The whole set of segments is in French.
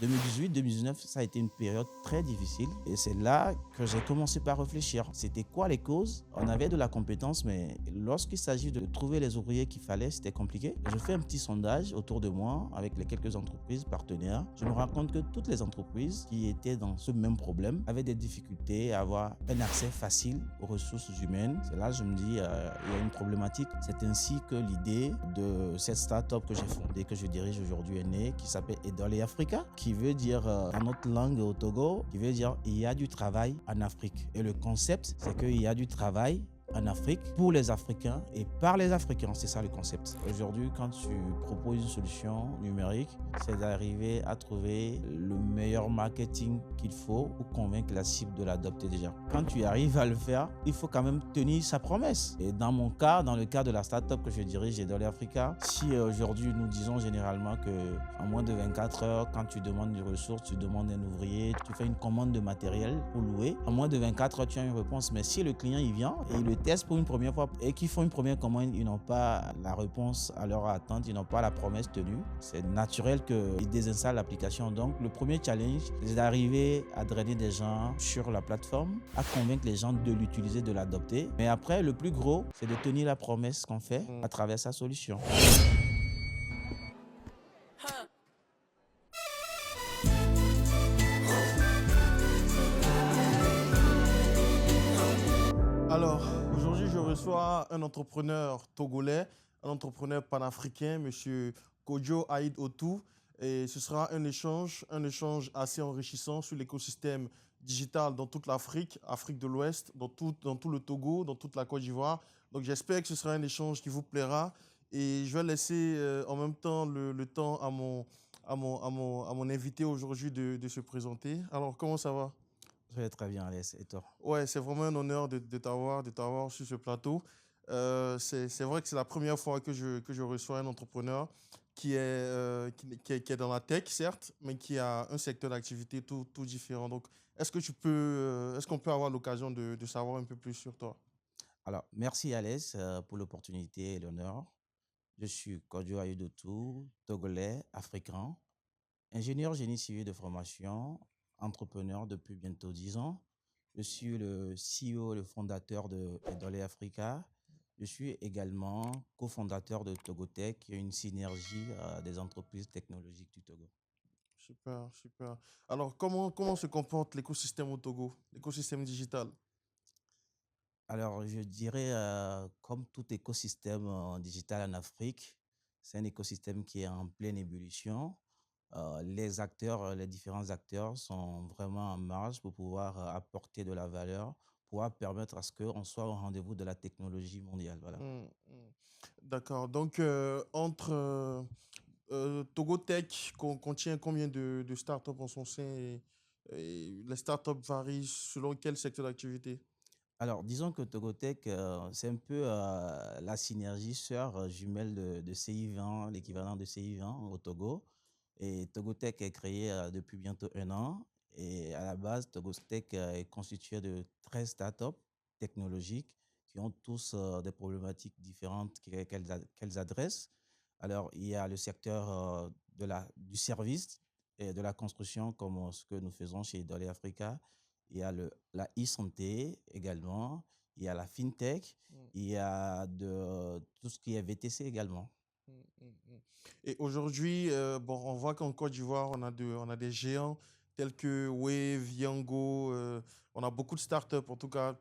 2018-2019, ça a été une période très difficile et c'est là que j'ai commencé par réfléchir. C'était quoi les causes? On avait de la compétence, mais lorsqu'il s'agit de trouver les ouvriers qu'il fallait, c'était compliqué. Je fais un petit sondage autour de moi avec les quelques entreprises partenaires. Je me rends compte que toutes les entreprises qui étaient dans ce même problème avaient des difficultés à avoir un accès facile aux ressources humaines. C'est là que je me dis, il y a une problématique. C'est ainsi que l'idée de cette start-up que j'ai fondée, que je dirige aujourd'hui, est née, qui s'appelle Edole Africa, qui veut dire, dans notre langue au Togo, qui veut dire il y a du travail en Afrique. Et le concept, c'est qu'il y a du travail en Afrique, pour les Africains et par les Africains. C'est ça le concept. Aujourd'hui, quand tu proposes une solution numérique, c'est d'arriver à trouver le meilleur marketing qu'il faut pour convaincre la cible de l'adopter déjà. Quand tu arrives à le faire, il faut quand même tenir sa promesse. Et dans mon cas, dans le cas de la startup que je dirige, Edole Africa, si aujourd'hui nous disons généralement que en moins de 24 heures, quand tu demandes des ressources, tu demandes un ouvrier, tu fais une commande de matériel pour louer, en moins de 24 heures, tu as une réponse. Mais si le client il vient et il le teste pour une première fois et qu'ils font une première commande, ils n'ont pas la réponse à leur attente, ils n'ont pas la promesse tenue, c'est naturel qu'ils désinstallent l'application. Donc le premier challenge, c'est d'arriver à drainer des gens sur la plateforme, à convaincre les gens de l'utiliser, de l'adopter. Mais après, le plus gros, c'est de tenir la promesse qu'on fait à travers sa solution. Alors, aujourd'hui, je reçois un entrepreneur togolais, un entrepreneur panafricain, Monsieur Kojo Aïd Otou. Et ce sera un échange assez enrichissant sur l'écosystème digital dans toute l'Afrique, Afrique de l'Ouest, dans tout le Togo, dans toute la Côte d'Ivoire. Donc, j'espère que ce sera un échange qui vous plaira. Et je vais laisser en même temps le temps à mon invité aujourd'hui de se présenter. Alors, comment ça va? Je vais très bien, Alès. Et toi? Ouais, c'est vraiment un honneur de t'avoir sur ce plateau. C'est vrai que c'est la première fois que je reçois un entrepreneur qui est dans la tech, certes, mais qui a un secteur d'activité tout différent. Donc, est-ce qu'on peut avoir l'occasion de savoir un peu plus sur toi? Alors, merci Alès pour l'opportunité et l'honneur. Je suis Kodjo Ayodotou, togolais, africain, ingénieur génie civil de formation, entrepreneur depuis bientôt 10 ans. Je suis le CEO et le fondateur de Edole Africa. Je suis également cofondateur de Togotech, qui est une synergie des entreprises technologiques du Togo. Super, super. Alors, comment se comporte l'écosystème au Togo, l'écosystème digital? Alors, je dirais, comme tout écosystème digital en Afrique, c'est un écosystème qui est en pleine ébullition. Les acteurs, les différents acteurs sont vraiment en marge pour pouvoir apporter de la valeur, pouvoir permettre à ce qu'on soit au rendez-vous de la technologie mondiale. Voilà. Hmm, hmm. D'accord. Donc, Togo Tech contient combien de startups en son sein et les startups varient selon quel secteur d'activité? Alors, disons que Togotech, c'est un peu la synergie sœur jumelle de CI20, l'équivalent de CI20 au Togo. Et Togotech est créé depuis bientôt 1 an. Et à la base, Togotech est constitué de 13 startups technologiques qui ont tous des problématiques différentes qu'elles adressent. Alors, il y a le secteur du service et de la construction, comme ce que nous faisons chez Dolly Africa. Il y a la e-santé également. Il y a la fintech. Mm, Il y a tout ce qui est VTC également. mm, mm, mm. Et aujourd'hui, bon, on voit qu'en Côte d'Ivoire, on a des géants tels que Wave, Yango. On a beaucoup de startups, en tout cas,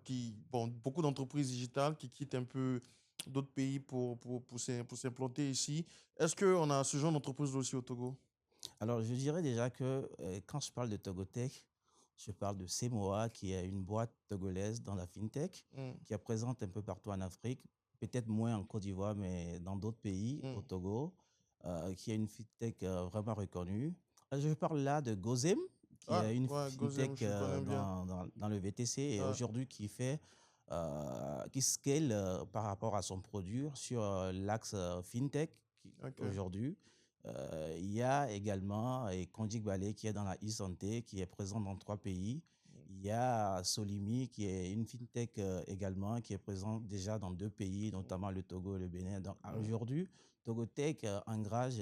bon, beaucoup d'entreprises digitales qui quittent un peu d'autres pays pour s'implanter ici. Est-ce qu'on a ce genre d'entreprise aussi au Togo? Alors, je dirais déjà que quand je parle de Togotech, je parle de Semoa, qui est une boîte togolaise dans la fintech, Mm, qui est présente un peu partout en Afrique, peut-être moins en Côte d'Ivoire, mais dans d'autres pays, au mm. Togo, qui est une fintech vraiment reconnue. Je parle là de Gozem, qui Ah, est une ouais, Gozem, fintech je connais bien. dans le VTC et Ah, aujourd'hui qui scale par rapport à son produit sur l'axe fintech ok. aujourd'hui. Il y a également Kondik Ballet qui est dans la e-santé, qui est présent dans 3 pays. Il y a Solimi qui est une fintech également, qui est présente déjà dans 2 pays, notamment le Togo et le Bénin. Donc Mm, aujourd'hui, Togotech engage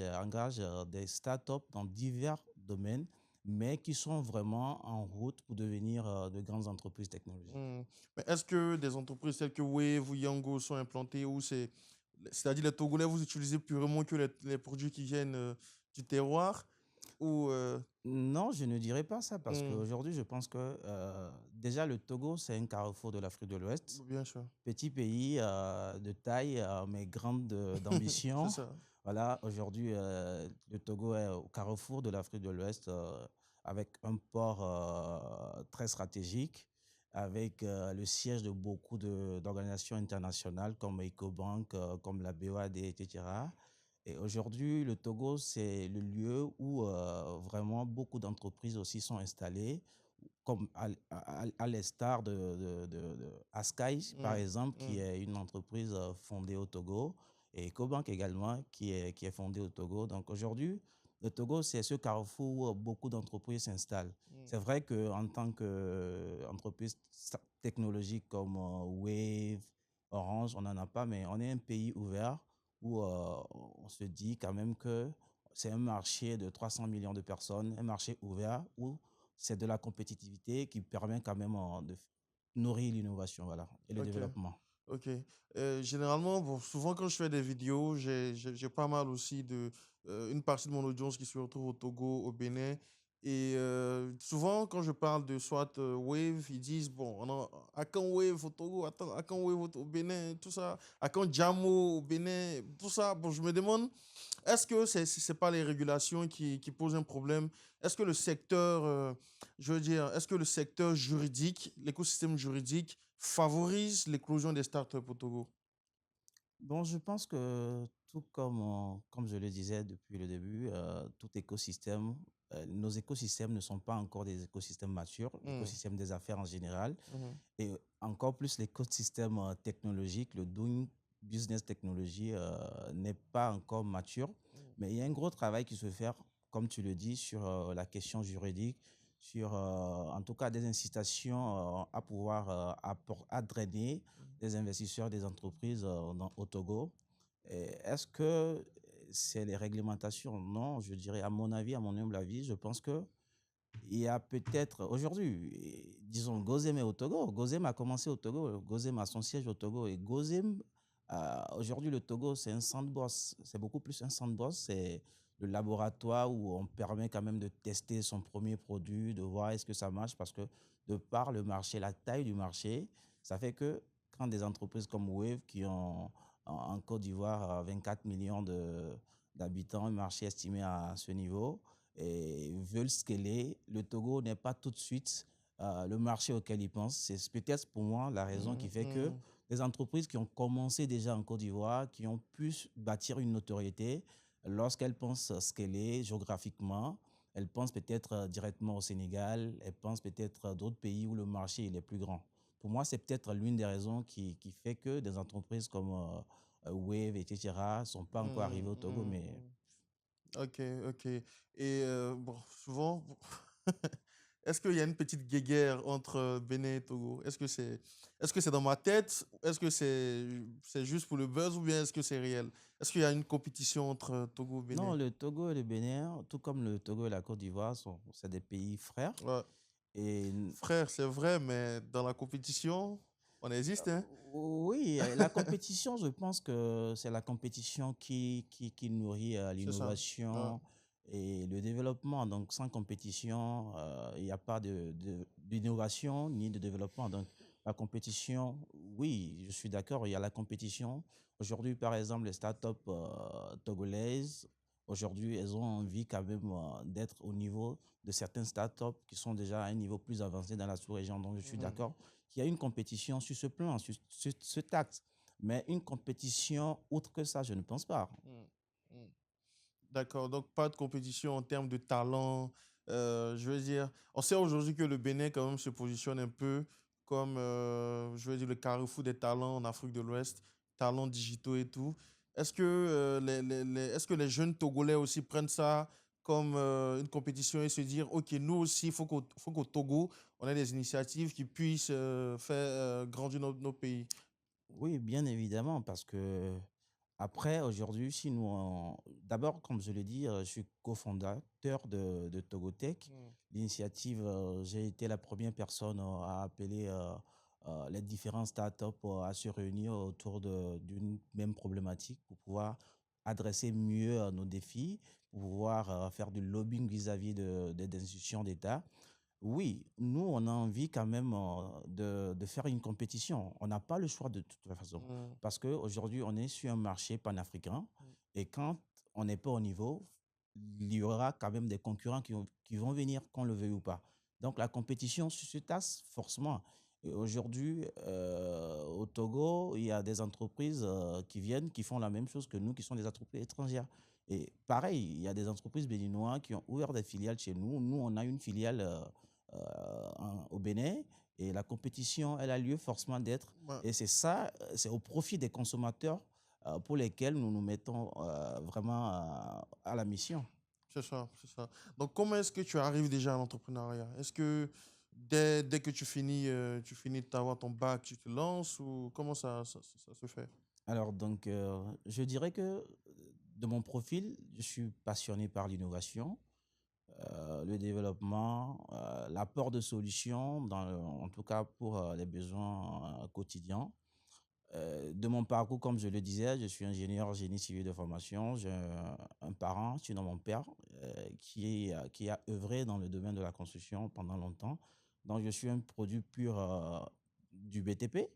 des startups dans divers domaines mais qui sont vraiment en route pour devenir de grandes entreprises technologiques. Hmm. Mais est-ce que des entreprises telles que Wave ou Yango sont implantées ou c'est-à-dire les Togolais, vous utilisez purement que les produits qui viennent du terroir ou Non, je ne dirais pas ça parce hmm, qu'aujourd'hui, je pense que déjà le Togo, c'est un carrefour de l'Afrique de l'Ouest. bien sûr, Petit pays de taille, mais grande c'est d'ambition. ça. Voilà, aujourd'hui, le Togo est au carrefour de l'Afrique de l'Ouest avec un port très stratégique, avec le siège de beaucoup d'organisations internationales comme EcoBank, comme la BOAD, etc. Et aujourd'hui, le Togo, c'est le lieu où vraiment beaucoup d'entreprises aussi sont installées, comme à l'instar de Askai, par Hmm, exemple, qui hmm, est une entreprise fondée au Togo, et EcoBank également, qui est fondée au Togo. Donc aujourd'hui, le Togo, c'est ce carrefour où beaucoup d'entreprises s'installent. hmm. C'est vrai qu'en tant qu'entreprise technologique comme Wave, Orange, on n'en a pas, mais on est un pays ouvert où on se dit quand même que c'est un marché de 300 millions de personnes, un marché ouvert où c'est de la compétitivité qui permet quand même de nourrir l'innovation, voilà, et le Ok. développement. Ok. Généralement, bon, souvent quand je fais des vidéos, j'ai pas mal aussi une partie de mon audience qui se retrouve au Togo, au Bénin. Et souvent, quand je parle de soit Wave, ils disent, bon, à quand Wave au Togo, à quand Wave au Bénin, tout ça, à quand Jamo au Bénin, tout ça. Bon, je me demande, est-ce que c'est pas les régulations qui posent un problème? Est-ce que le secteur, je veux dire, est-ce que le secteur juridique, l'écosystème juridique favorise l'éclosion des startups au Togo? Bon, je pense que tout comme, comme je le disais depuis le début, tout écosystème, nos écosystèmes ne sont pas encore des écosystèmes matures, Hmm, l'écosystème des affaires en général, mhm, et encore plus l'écosystème technologique, le doing business technology n'est pas encore mature. Mais il y a un gros travail qui se fait, comme tu le dis, sur la question juridique, sur en tout cas des incitations à pouvoir à drainer des investisseurs, des entreprises au Togo. Est-ce que c'est les réglementations? Non, je dirais, à mon avis, à mon humble avis, je pense que il y a peut-être aujourd'hui, disons, Gozem est au Togo. Gozem a commencé au Togo. Gozem a son siège au Togo. Et Gozem, aujourd'hui, le Togo, c'est un sandbox. C'est beaucoup plus un sandbox. C'est le laboratoire où on permet quand même de tester son premier produit, de voir est-ce que ça marche. Parce que de par le marché, la taille du marché, ça fait que quand des entreprises comme Wave, qui ont en Côte d'Ivoire 24 millions d'habitants, un marché estimé à ce niveau, et veulent scaler, le Togo n'est pas tout de suite le marché auquel ils pensent. C'est peut-être pour moi la raison qui hmm, fait que hmm, les entreprises qui ont commencé déjà en Côte d'Ivoire, qui ont pu bâtir une notoriété, lorsqu'elles pensent scaler géographiquement, elles pensent peut-être directement au Sénégal, elles pensent peut-être à d'autres pays où le marché il est plus grand. Pour moi, c'est peut-être l'une des raisons qui fait que des entreprises comme Wave, etc., ne sont pas encore hmm, arrivées au Togo, hmm, mais hmm. Ok, ok. Et bon, souvent, bon, est-ce qu'il y a une petite guéguerre entre Bénin et Togo? Est-ce que c'est dans ma tête? Est-ce que c'est juste pour le buzz ou bien est-ce que c'est réel? Est-ce qu'il y a une compétition entre Togo et non, Bénin? le Togo et le Bénin, tout comme le Togo et la Côte d'Ivoire, c'est des pays frères. Ouais. Et Frère, c'est vrai, mais dans la compétition, on existe, hein? oui, la compétition, je pense que c'est la compétition qui nourrit C'est ça. Ouais. l'innovation et le développement. Donc, sans compétition, il n'y a pas d'innovation ni de développement. Donc, la compétition, oui, je suis d'accord, il y a la compétition. Aujourd'hui, par exemple, les startups togolaises, aujourd'hui, elles ont envie quand même d'être au niveau de certaines startups qui sont déjà à un niveau plus avancé dans la sous-région. Donc, je suis Mhm. d'accord qu'il y a une compétition sur ce plan, sur ce taxe. Mais une compétition autre que ça, je ne pense pas. Mhm. Mhm. D'accord, donc pas de compétition en termes de talent. Je veux dire, on sait aujourd'hui que le Bénin quand même se positionne un peu comme, je veux dire, le carrefour des talents en Afrique de l'Ouest, talents digitaux et tout. Est-ce que, est-ce que les jeunes Togolais aussi prennent ça comme une compétition et se dire, OK, nous aussi, faut qu'au Togo, on ait des initiatives qui puissent faire grandir nos pays. Oui, bien évidemment, parce que Après, aujourd'hui, si nous, d'abord, comme je l'ai dit, je suis cofondateur de Togotech. Mm. L'initiative, j'ai été la première personne à appeler les différents startups à se réunir autour d'une même problématique pour pouvoir adresser mieux nos défis, pour pouvoir faire du lobbying vis-à-vis des institutions d'État. Oui, nous, on a envie quand même de faire une compétition. On n'a pas le choix de toute façon. Mm. Parce qu'aujourd'hui, on est sur un marché panafricain Mm. et quand on n'est pas au niveau, il y aura quand même des concurrents qui vont venir, qu'on le veuille ou pas. Donc, la compétition se tasse forcément. Et aujourd'hui, au Togo, il y a des entreprises qui viennent, qui font la même chose que nous, qui sont des entreprises étrangères. Et pareil, il y a des entreprises béninoises qui ont ouvert des filiales chez nous. Nous, on a une filiale au Bénin et la compétition, elle a lieu forcément d'être. Ouais, Et c'est ça, c'est au profit des consommateurs pour lesquels nous nous mettons vraiment à la mission. c'est ça, c'est ça. Donc, comment est-ce que tu arrives déjà à l'entrepreneuriat? Est-ce que dès que tu finis d'avoir ton bac, tu te lances ou comment ça se fait? Alors, donc, je dirais que de mon profil, je suis passionné par l'innovation, le développement, l'apport de solutions, en tout cas pour les besoins quotidiens. De mon parcours, comme je le disais, je suis ingénieur génie civil de formation. J'ai un parent, sinon mon père, qui a œuvré dans le domaine de la construction pendant longtemps. Donc, je suis un produit pur du BTP.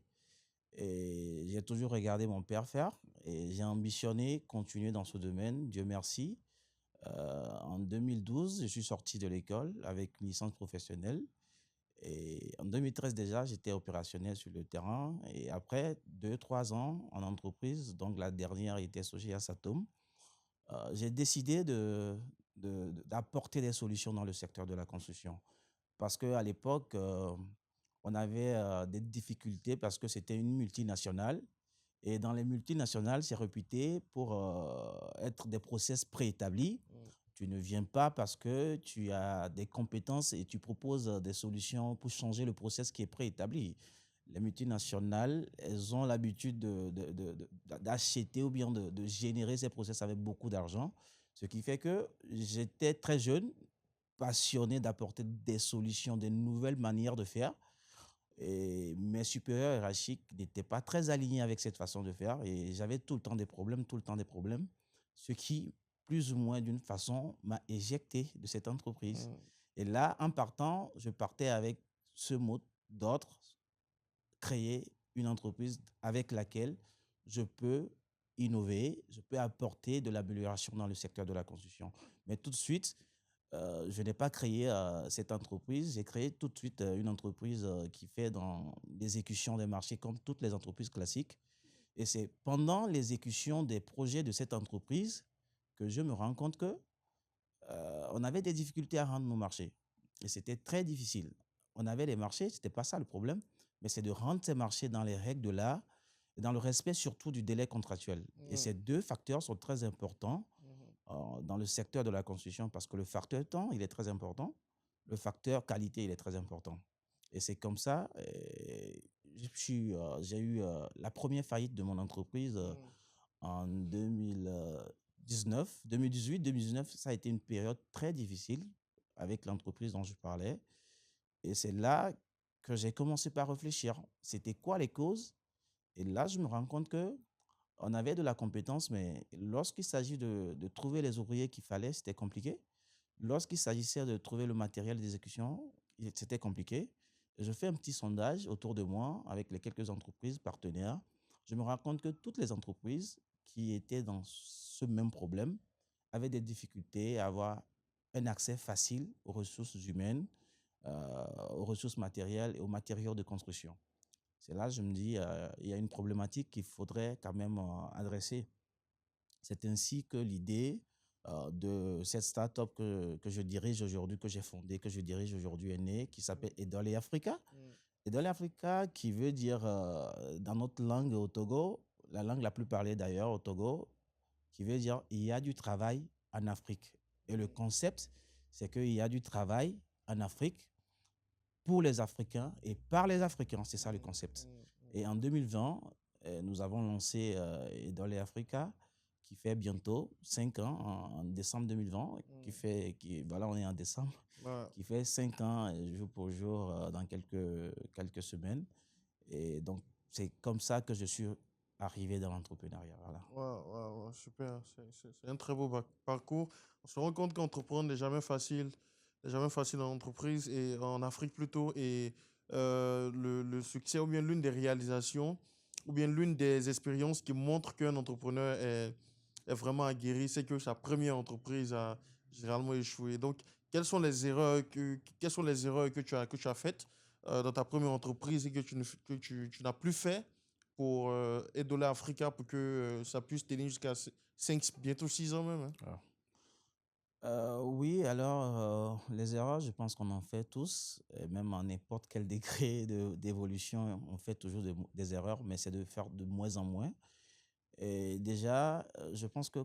Et j'ai toujours regardé mon père faire et j'ai ambitionné continuer dans ce domaine. Dieu merci. En 2012, je suis sorti de l'école avec une licence professionnelle. Et en 2013 déjà, j'étais opérationnel sur le terrain. Et après 2, 3 ans en entreprise, donc la dernière était Sogea Satom, j'ai décidé d'apporter des solutions dans le secteur de la construction. Parce qu'à l'époque, on avait des difficultés parce que c'était une multinationale. Et dans les multinationales, c'est réputé pour être des process préétablis. Mm. Tu ne viens pas parce que tu as des compétences et tu proposes des solutions pour changer le process qui est préétabli. Les multinationales, elles ont l'habitude d'acheter ou bien de générer ces process avec beaucoup d'argent. Ce qui fait que j'étais très jeune, passionné d'apporter des solutions, des nouvelles manières de faire. Et mes supérieurs hiérarchiques n'étaient pas très alignés avec cette façon de faire et j'avais tout le temps des problèmes, tout le temps des problèmes, ce qui, plus ou moins d'une façon, m'a éjecté de cette entreprise. Mm. Et là, en partant, je partais avec ce mot d'ordre, créer une entreprise avec laquelle je peux innover, je peux apporter de l'amélioration dans le secteur de la construction. Mais tout de suite, je n'ai pas créé cette entreprise. J'ai créé tout de suite une entreprise qui fait dans l'exécution des marchés comme toutes les entreprises classiques. Et c'est pendant l'exécution des projets de cette entreprise que je me rends compte que on avait des difficultés à rendre nos marchés. Et c'était très difficile. On avait les marchés, ce n'était pas ça le problème, mais c'est de rendre ces marchés dans les règles de l'art et dans le respect surtout du délai contractuel. Et Mm. ces deux facteurs sont très importants Mhm. dans le secteur de la construction parce que le facteur temps, il est très important. Le facteur qualité, il est très important. Et c'est comme ça, j'ai eu la première faillite de mon entreprise Mm. en 2019, 2018, 2019. Ça a été une période très difficile avec l'entreprise dont je parlais. Et c'est là que j'ai commencé par réfléchir. C'était quoi les causes? Et là, je me rends compte que on avait de la compétence, mais lorsqu'il s'agit de trouver les ouvriers qu'il fallait, c'était compliqué. Lorsqu'il s'agissait de trouver le matériel d'exécution, c'était compliqué. Je fais un petit sondage autour de moi avec les quelques entreprises partenaires. Je me rends compte que toutes les entreprises qui étaient dans ce même problème avaient des difficultés à avoir un accès facile aux ressources humaines, aux ressources matérielles et aux matériaux de construction. C'est là que je me dis, il y a une problématique qu'il faudrait quand même adresser. C'est ainsi que l'idée de cette start-up que je dirige aujourd'hui, que j'ai fondée, que je dirige aujourd'hui est née, qui s'appelle Edole Africa. Mm. Edole Africa, qui veut dire dans notre langue au Togo, la langue la plus parlée d'ailleurs au Togo, qui veut dire il y a du travail en Afrique. Et le concept, c'est qu'il y a du travail en Afrique pour les Africains et par les Africains. C'est ça le Mm. concept. Mm. Mm. Et en 2020, nous avons lancé Idole Africa, qui fait bientôt 5 ans, en décembre 2020, voilà, on est en décembre, Ouais, qui fait 5 ans jour pour jour dans quelques semaines. Et donc, c'est comme ça que je suis arrivé dans l'entrepreneuriat. Voilà. ouais, ouais, ouais, super. C'est un très beau parcours. On se rend compte qu'entreprendre n'est jamais facile. N'est jamais facile en entreprise et en Afrique plutôt. Et le succès ou bien l'une des réalisations ou bien l'une des expériences qui montre qu'un entrepreneur est vraiment aguerri, c'est que sa première entreprise a généralement échoué. Donc, quelles sont les erreurs que tu as faites dans ta première entreprise et que tu n'as plus fait pour Edole Africa pour que ça puisse tenir jusqu'à 5 bientôt 6 ans même, hein. Voilà. Oui, alors les erreurs, je pense qu'on en fait tous, et même à n'importe quel degré d'évolution, on fait toujours des erreurs, mais c'est de faire de moins en moins. Et déjà, je pense que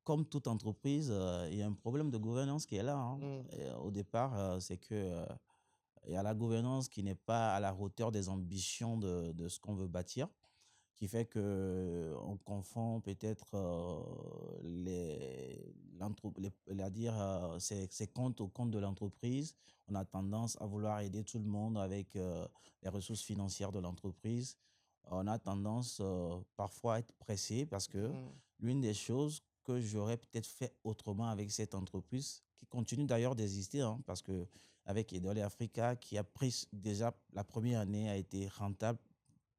comme toute entreprise, il y a un problème de gouvernance qui est là, hein. Mm, Et, au départ, c'est que il y a la gouvernance qui n'est pas à la hauteur des ambitions de ce qu'on veut bâtir, qui fait que on confond peut-être ses comptes aux comptes de l'entreprise. On a tendance à vouloir aider tout le monde avec les ressources financières de l'entreprise. On a tendance parfois à être pressé parce que mm, l'une des choses que j'aurais peut-être fait autrement avec cette entreprise, qui continue d'ailleurs d'exister, hein, parce que avec Idole Africa, qui a pris déjà la première année, a été rentable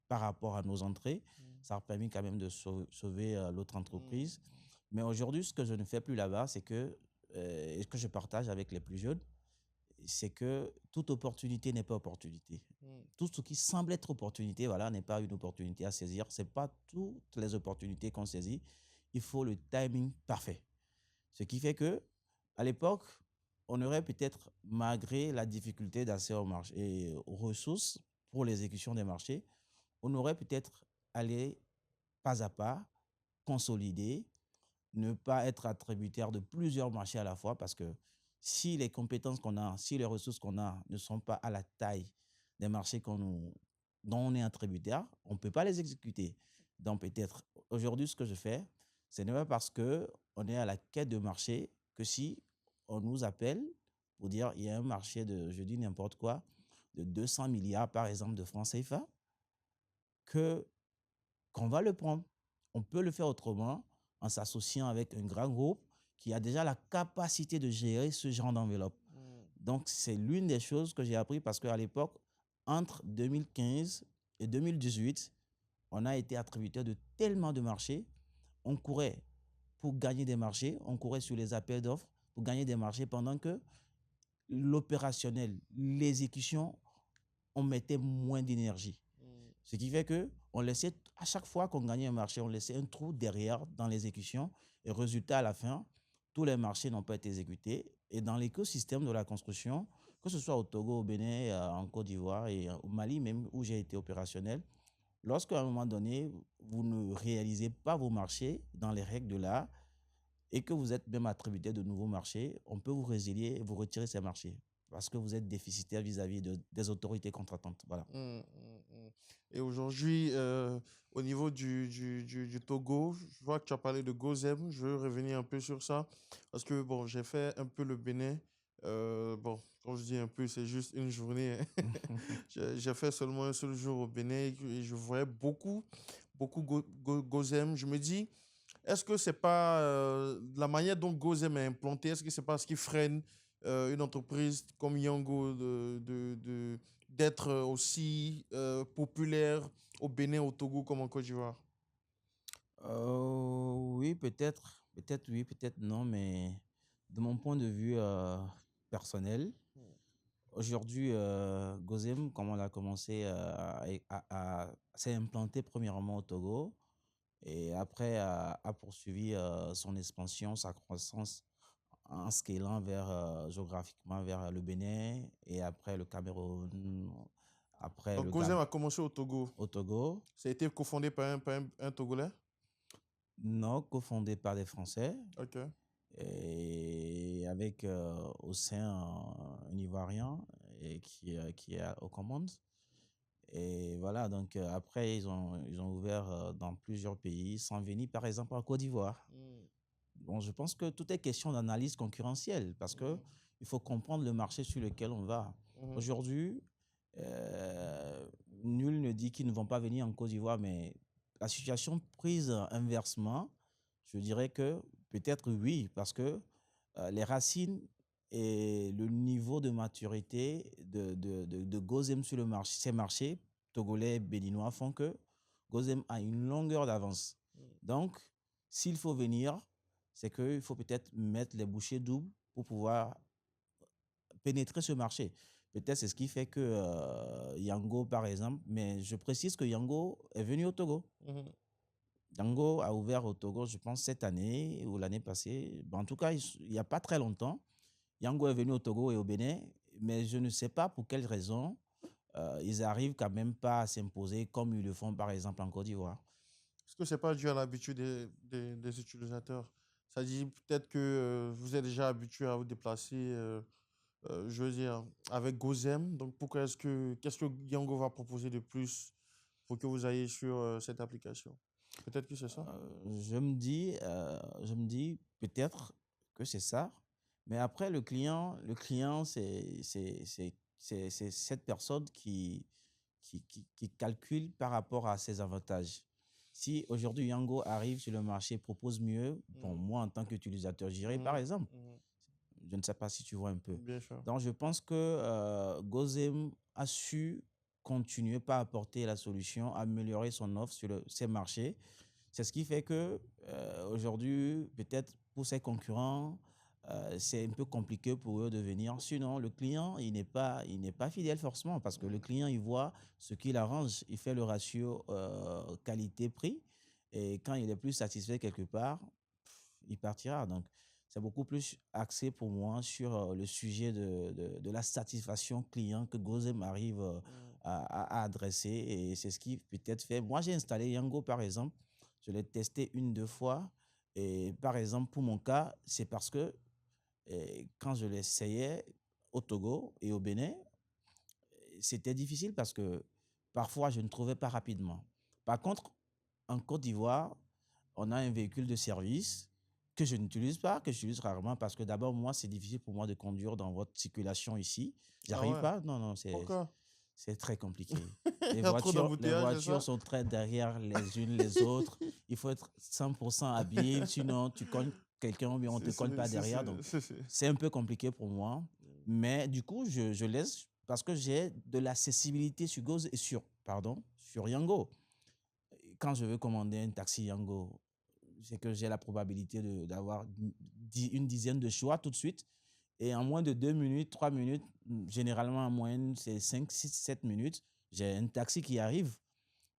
par rapport à nos entrées. Ça a permis quand même de sauver l'autre mm, entreprise. Mais aujourd'hui, ce que je ne fais plus là-bas, c'est que, et ce que je partage avec les plus jeunes, c'est que toute opportunité n'est pas opportunité. mm, Tout ce qui semble être opportunité, voilà, n'est pas une opportunité à saisir. Ce n'est pas toutes les opportunités qu'on saisit. Il faut le timing parfait. Ce qui fait que, à l'époque, on aurait peut-être, malgré la difficulté d'accès au marché et aux ressources pour l'exécution des marchés, on aurait peut-être allé pas à pas, consolider, ne pas être attributaire de plusieurs marchés à la fois, parce que si les compétences qu'on a, si les ressources qu'on a ne sont pas à la taille des marchés dont on est attributaire, on ne peut pas les exécuter. Donc peut-être aujourd'hui, ce que je fais, ce n'est pas parce qu'on est à la quête de marché que si on nous appelle pour dire il y a un marché de, je dis n'importe quoi, de 200 milliards par exemple de francs CFA, que qu'on va le prendre. On peut le faire autrement en s'associant avec un grand groupe qui a déjà la capacité de gérer ce genre d'enveloppe. mm, Donc, c'est l'une des choses que j'ai appris parce qu'à l'époque, entre 2015 et 2018, on a été attributaire de tellement de marchés. On courait pour gagner des marchés, on courait sur les appels d'offres pour gagner des marchés pendant que l'opérationnel, l'exécution, on mettait moins d'énergie. mm, Ce qui fait que on laissait, à chaque fois qu'on gagnait un marché, on laissait un trou derrière dans l'exécution. Et résultat, à la fin, tous les marchés n'ont pas été exécutés. Et dans l'écosystème de la construction, que ce soit au Togo, au Bénin, en Côte d'Ivoire et au Mali même, où j'ai été opérationnel, lorsqu'à un moment donné, vous ne réalisez pas vos marchés dans les règles de l'art et que vous êtes même attribué de nouveaux marchés, on peut vous résilier et vous retirer ces marchés parce que vous êtes déficitaire vis-à-vis des autorités contratantes. Voilà. mm, mm, mm. Et aujourd'hui, au niveau du Togo, je vois que tu as parlé de Gozem. Je veux revenir un peu sur ça. Parce que, bon, j'ai fait un peu le Bénin. Bon, quand je dis un peu, c'est juste une journée, hein. J'ai fait seulement un seul jour au Bénin et je voyais beaucoup Gozem. Je me dis, est-ce que c'est pas la manière dont Gozem est implanté, est-ce que c'est pas ce qui freine une entreprise comme Yango d'être aussi populaire au Bénin, au Togo comme en Côte d'Ivoire? Oui, peut-être oui, peut-être non, mais de mon point de vue personnel, aujourd'hui, Gozem, comme on l'a commencé s'est implanté premièrement au Togo et après a poursuivi son expansion, sa croissance en scalant géographiquement vers le Bénin et après le Cameroun, après Donc le Gozem Gabon, a commencé au Togo. au Togo, Ça a été cofondé par un Togolais? non, cofondé par des Français. Ok. Et avec au sein un Ivoirien et qui est aux commandes. Et voilà, donc après, ils ont ouvert dans plusieurs pays, sans venir par exemple en Côte d'Ivoire. Mm, Bon, je pense que tout est question d'analyse concurrentielle parce que il faut comprendre le marché sur lequel on va. mhm, Aujourd'hui, euh, nul ne dit qu'ils ne vont pas venir en Côte d'Ivoire, mais la situation prise inversement, je dirais que peut-être oui, parce que les racines et le niveau de maturité de Gozem sur le marché, ces marchés togolais et béninois font que Gozem a une longueur d'avance. Donc, s'il faut venir, c'est qu'il faut peut-être mettre les bouchées doubles pour pouvoir pénétrer ce marché. Peut-être c'est ce qui fait que Yango, par exemple, mais je précise que Yango est venu au Togo. mhm. Yango a ouvert au Togo, je pense, cette année ou l'année passée. Bon, en tout cas, il n'y a pas très longtemps. Yango est venu au Togo et au Bénin, mais je ne sais pas pour quelles raisons ils arrivent quand même pas à s'imposer comme ils le font, par exemple, en Côte d'Ivoire. Est-ce que c'est pas dû à l'habitude des utilisateurs? Ça dit peut-être que vous êtes déjà habitué à vous déplacer, je veux dire, avec Gozem. Donc pourquoi qu'est-ce que Yango va proposer de plus pour que vous ayez sur cette application? Peut-être que c'est ça. Je me dis peut-être que c'est ça, mais après le client c'est cette personne qui calcule par rapport à ses avantages. Si aujourd'hui Yango arrive sur le marché, propose mieux, bon, Mhm, moi en tant qu'utilisateur, j'irai par mhm, exemple. mhm. Je ne sais pas si tu vois un peu. Bien sûr. Donc je pense que Gozem a su continuer par apporter la solution, améliorer son offre sur ses marchés. C'est ce qui fait que aujourd'hui, peut-être pour ses concurrents, c'est un peu compliqué pour eux de venir. Sinon, le client, il n'est pas fidèle forcément parce que le client, il voit ce qu'il arrange. Il fait le ratio qualité-prix. Et quand il est plus satisfait quelque part, il partira. Donc, c'est beaucoup plus axé pour moi sur le sujet de la satisfaction client que Gozem arrive Mhm, à adresser. Et c'est ce qui peut-être fait. Moi, j'ai installé Yango, par exemple. Je l'ai testé une, deux fois. Et par exemple, pour mon cas, c'est parce que quand je l'essayais au Togo et au Bénin, c'était difficile parce que parfois, je ne trouvais pas rapidement. Par contre, en Côte d'Ivoire, on a un véhicule de service que je n'utilise pas, que j'utilise rarement parce que d'abord, moi, c'est difficile pour moi de conduire dans votre circulation ici. ah J'arrive ouais. pas. Non, non, Pourquoi? c'est très compliqué. Il Les y a trop voitures, les d'embouteillages, c'est voitures ça? sont très derrière les unes les autres. Il faut être 100% habile, sinon tu cognes quelqu'un ou bien on ne te cogne pas derrière. Donc, c'est un peu compliqué pour moi. Mais du coup, je laisse parce que j'ai de l'accessibilité sur Go et sur Yango. Quand je veux commander un taxi Yango, c'est que j'ai la probabilité d'avoir une dizaine de choix tout de suite. Et en moins de 2 minutes, 3 minutes, généralement en moyenne, c'est 5, 6, 7 minutes, j'ai un taxi qui arrive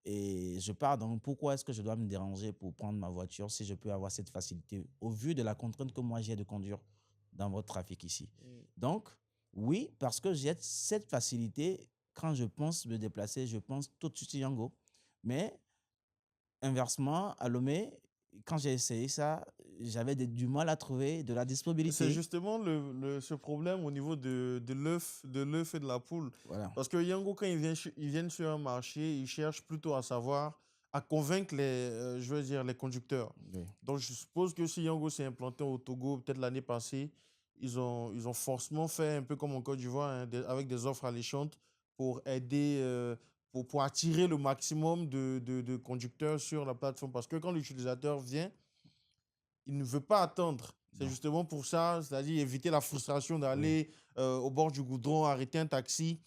et je pars. Donc, pourquoi est-ce que je dois me déranger pour prendre ma voiture si je peux avoir cette facilité au vu de la contrainte que moi j'ai de conduire dans votre trafic ici? Mm. Donc, oui, parce que j'ai cette facilité, quand je pense me déplacer, je pense tout de suite Yango. Mais inversement, à Lomé, quand j'ai essayé ça, j'avais du mal à trouver de la C'est disponibilité. justement ce problème au niveau de l'œuf et de la poule. Voilà. Parce que Yango, quand ils viennent sur un marché, ils cherchent plutôt à savoir, à convaincre je veux dire, les conducteurs. Oui. Donc, je suppose que si Yango s'est implanté au Togo, peut-être l'année passée, ils ont forcément fait un peu comme en Côte d'Ivoire, hein, avec des offres alléchantes pour aider, pour attirer le maximum de conducteurs sur la plateforme. Parce que quand l'utilisateur vient, il ne veut pas attendre. C'est Non. justement pour ça, c'est-à-dire éviter la frustration Oui. d'aller au bord du goudron, arrêter un taxi.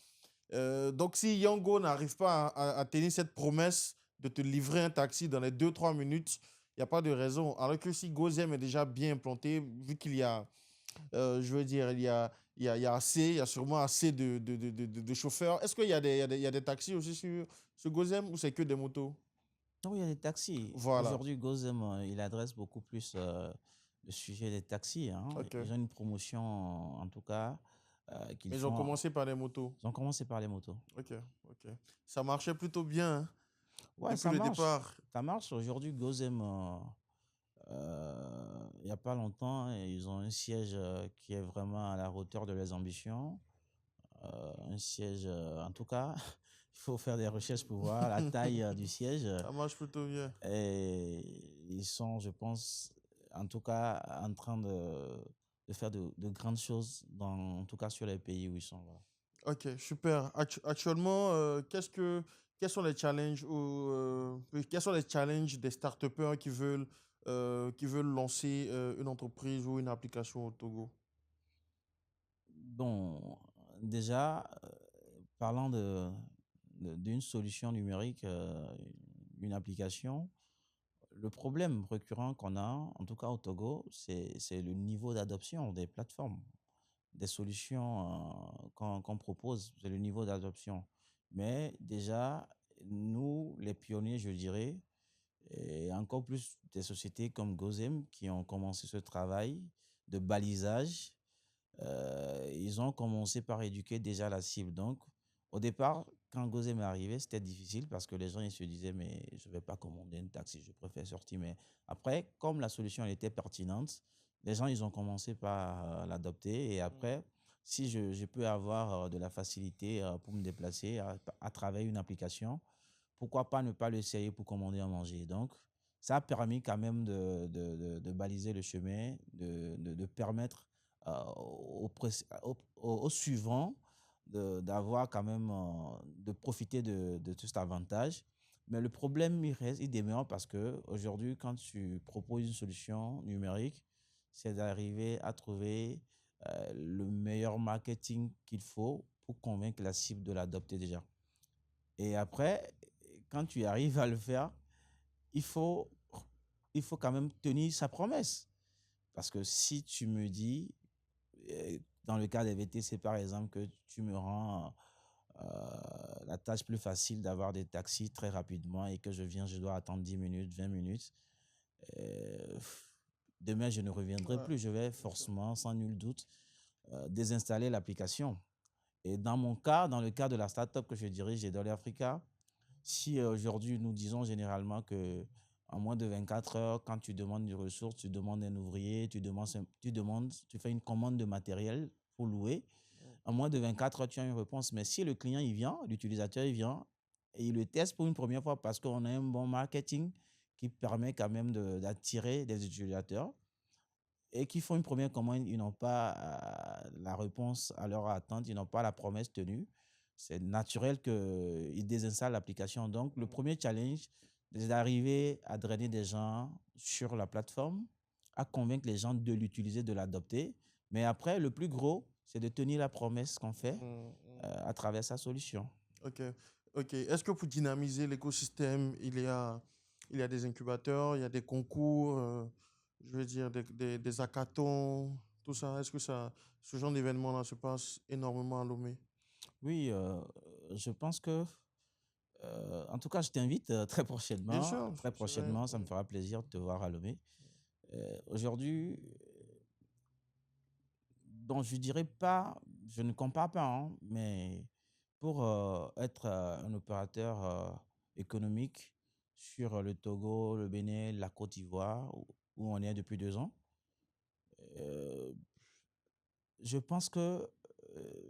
Donc, si Yango n'arrive pas à tenir cette promesse de te livrer un taxi dans les 2 3 minutes, il n'y a pas de raison. Alors que si Gozem est déjà bien implanté, vu qu'il y a, je veux dire, il y a sûrement assez de chauffeurs. Est-ce qu'il y a il y a des taxis aussi sur Gozem ou c'est que des motos? Non, il y a des taxis. Voilà. Aujourd'hui, Gozem, il adresse beaucoup plus le sujet des taxis, hein. OK. Ils ont une promotion, en tout cas, qu'ils Mais ils ont font. commencé par les motos. Ils ont commencé par les motos. OK, OK. Ça marchait plutôt bien, hein, Ouais, depuis ça le marche. départ. Ça marche. Aujourd'hui, Gozem, il n'y a pas longtemps, ils ont un siège qui est vraiment à la hauteur de leurs ambitions. Un siège, en tout cas, Il faut faire des recherches pour voir la taille du siège. Ça marche plutôt bien. Et ils sont, je pense, en tout cas, en train de faire de grandes choses, en tout cas sur les pays où ils sont. Voilà. Ok, super. Actuellement, quels sont les challenges oui, quels sont les challenges des start qui veulent lancer une entreprise ou une application au Togo? Bon, déjà, parlant d'une solution numérique, une application, le problème récurrent qu'on a, en tout cas au Togo, c'est le niveau d'adoption des plateformes, des solutions qu'on propose, c'est le niveau d'adoption. Mais déjà, nous, les pionniers, je dirais, et encore plus des sociétés comme Gozem qui ont commencé ce travail de balisage, ils ont commencé par éduquer déjà la cible. Donc, au départ, quand Gozem est arrivé, c'était difficile parce que les gens ils se disaient, mais je ne vais pas commander un taxi, je préfère sortir. Mais après, comme la solution elle était pertinente, les gens ils ont commencé par l'adopter. Et après, si je peux avoir de la facilité pour me déplacer à travers une application, pourquoi pas ne pas l'essayer pour commander à manger. Donc, ça a permis quand même de baliser le chemin, de permettre au suivant d'avoir quand même, de profiter de tout cet avantage. Mais le problème, il reste, il demeure parce que aujourd'hui, quand tu proposes une solution numérique, c'est d'arriver à trouver le meilleur marketing qu'il faut pour convaincre la cible de l'adopter déjà. Et après, quand tu arrives à le faire, il faut, il faut quand même tenir sa promesse. Parce que si tu me dis, dans le cas des VTC par exemple, que tu me rends la tâche plus facile d'avoir des taxis très rapidement et que je dois attendre 10 minutes, 20 minutes, euh, demain je ne reviendrai Ouais, plus. Je vais bien sûr. forcément, sans nul doute, désinstaller l'application. Et dans mon cas, dans le cas de la startup que je dirige, Edole Africa, si aujourd'hui nous disons généralement que en moins de 24 heures, quand tu demandes des ressources, tu demandes un ouvrier, tu fais une commande de matériel pour louer, en moins de 24 heures, tu as une réponse. Mais si le client il vient, l'utilisateur il vient et il le teste pour une première fois parce qu'on a un bon marketing qui permet quand même d'attirer des utilisateurs et qui font une première commande, ils n'ont pas la réponse à leur attente, ils n'ont pas la promesse tenue. C'est naturel qu'ils désinstallent l'application. Donc, le premier challenge, c'est d'arriver à drainer des gens sur la plateforme, à convaincre les gens de l'utiliser, de l'adopter. Mais après, le plus gros, c'est de tenir la promesse qu'on fait Mm, mm. à travers sa solution. Ok, ok. Est-ce que pour dynamiser l'écosystème, il y a des incubateurs, il y a des concours, je veux dire des hackathons, tout ça? Est-ce que ce genre d'événement-là se passe énormément à Lomé? Oui, je pense que, en tout cas, je t'invite Bien sûr, très c'est vrai. prochainement, ça me fera plaisir de te voir à Lomé. Aujourd'hui, donc je dirais pas, je ne compare pas, hein, mais pour être un opérateur économique sur le Togo, le Bénin, la Côte d'Ivoire, où on est depuis 2 ans, euh, je pense que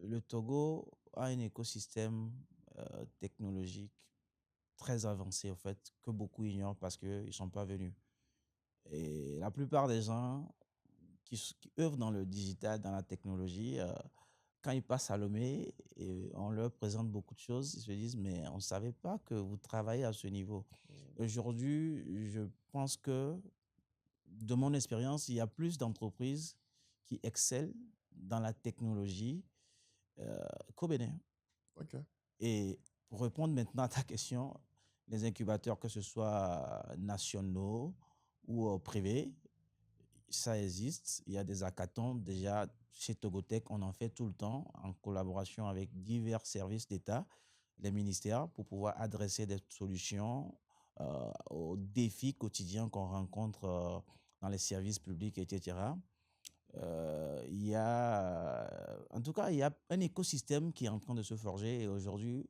le Togo a un écosystème technologique très avancé, en fait, que beaucoup ignorent parce qu'ils ne sont pas venus. Et la plupart des gens qui œuvrent dans le digital, dans la technologie, quand ils passent à Lomé et on leur présente beaucoup de choses, ils se disent, mais on ne savait pas que vous travaillez à ce niveau. Aujourd'hui, je pense que, de mon expérience, il y a plus d'entreprises qui excellent dans la technologie qu'au Bénin. Ok. Et pour répondre maintenant à ta question, les incubateurs, que ce soit nationaux ou privés, ça existe. Il y a des hackathons. Déjà, chez Togotech, on en fait tout le temps en collaboration avec divers services d'État, les ministères, pour pouvoir adresser des solutions aux défis quotidiens qu'on rencontre dans les services publics, etc. En tout cas, il y a un écosystème qui est en train de se forger et aujourd'hui,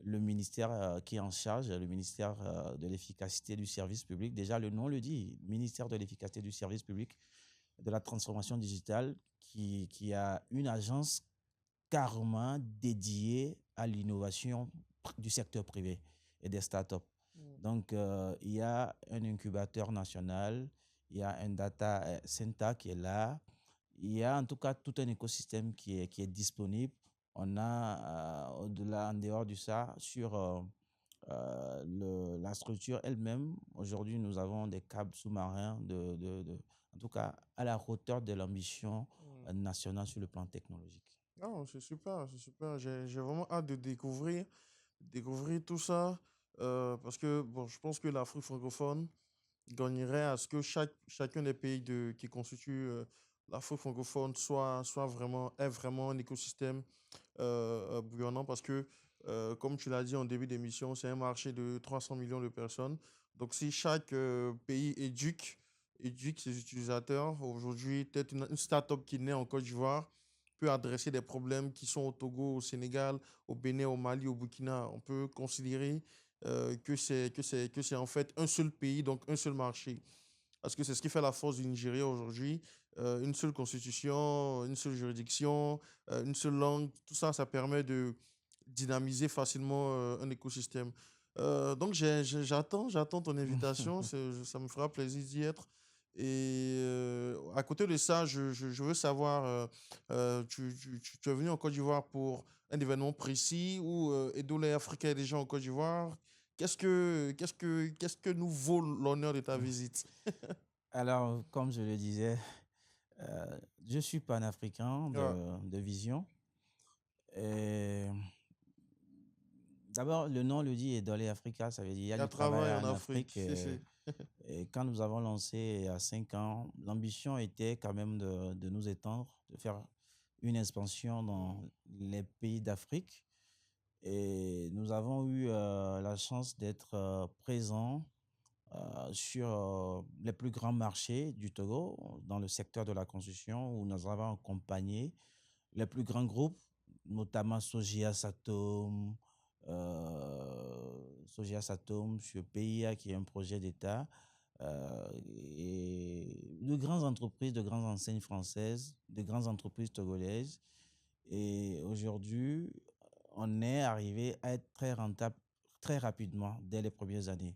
le ministère qui est en charge, le ministère de l'efficacité du service public, déjà le nom le dit, ministère de l'efficacité du service public, de la transformation digitale, qui a une agence carrément dédiée à l'innovation du secteur privé et des startups. Mm. Donc, il y a un incubateur national, il y a un data center qui est là, il y a en tout cas tout un écosystème qui est disponible. On a, au-delà, en dehors de ça, sur la structure elle-même, aujourd'hui, nous avons des câbles sous-marins, en tout cas, à la hauteur de l'ambition Mm. nationale sur le plan technologique. Non, c'est super, c'est super. J'ai vraiment hâte de découvrir tout ça. Parce que bon, je pense que l'Afrique francophone gagnerait à ce que chacun des pays qui constituent l'Afrique francophone est vraiment un écosystème bouillonnant parce que, comme tu l'as dit en début d'émission, c'est un marché de 300 millions de personnes. Donc, si chaque pays éduque ses utilisateurs, aujourd'hui, peut-être une start-up qui naît en Côte d'Ivoire peut adresser des problèmes qui sont au Togo, au Sénégal, au Bénin, au Mali, au Burkina. On peut considérer que c'est en fait un seul pays, donc un seul marché. Parce que c'est ce qui fait la force du Nigeria aujourd'hui. Une seule constitution, une seule juridiction, une seule langue, tout ça, ça permet de dynamiser facilement un écosystème. Donc j'attends ton invitation, ça me fera plaisir d'y être. Et à côté de ça, je veux savoir, tu es venu en Côte d'Ivoire pour un événement précis ou Edolé Africa est déjà en Côte d'Ivoire? Qu'est-ce que nous vaut l'honneur de ta visite? Alors, comme je le disais, je suis panafricain Ouais. de vision. Et d'abord, le nom le dit, Edolé Africa, ça veut dire il y a Il y a du travail travail en en Afrique. Afrique. Et quand nous avons lancé il y a 5 ans, l'ambition était quand même de nous étendre, de faire une expansion dans les pays d'Afrique. Et nous avons eu la chance d'être présents sur les plus grands marchés du Togo, dans le secteur de la construction, où nous avons accompagné les plus grands groupes, notamment Sogia Satom sur PIA, qui est un projet d'État, et de grandes entreprises, de grandes enseignes françaises, de grandes entreprises togolaises. Et aujourd'hui, on est arrivé à être très rentable très rapidement dès les premières années.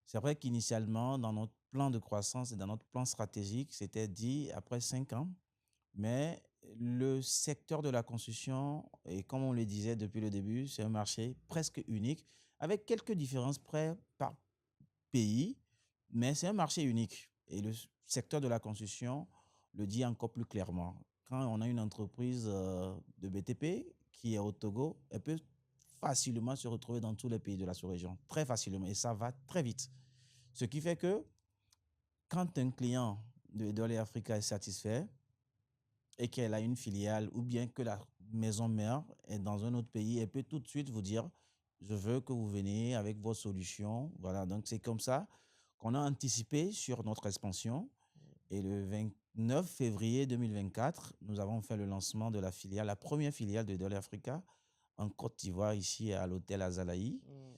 C'est vrai qu'initialement, dans notre plan de croissance et dans notre plan stratégique, c'était dit après 5 ans, mais le secteur de la construction, et comme on le disait depuis le début, c'est un marché presque unique, avec quelques différences près par pays, mais c'est un marché unique. Et le secteur de la construction le dit encore plus clairement. Quand on a une entreprise de BTP qui est au Togo, elle peut facilement se retrouver dans tous les pays de la sous-région, très facilement, et ça va très vite. Ce qui fait que quand un client de Dolly Africa est satisfait et qu'elle a une filiale ou bien que la maison mère est dans un autre pays, elle peut tout de suite vous dire, je veux que vous veniez avec vos solutions. Voilà, donc c'est comme ça qu'on a anticipé sur notre expansion. Et le 29 février 2024, nous avons fait le lancement de la filiale, la première filiale de Dolly Africa en Côte d'Ivoire, ici à l'hôtel Azalaï, Mm.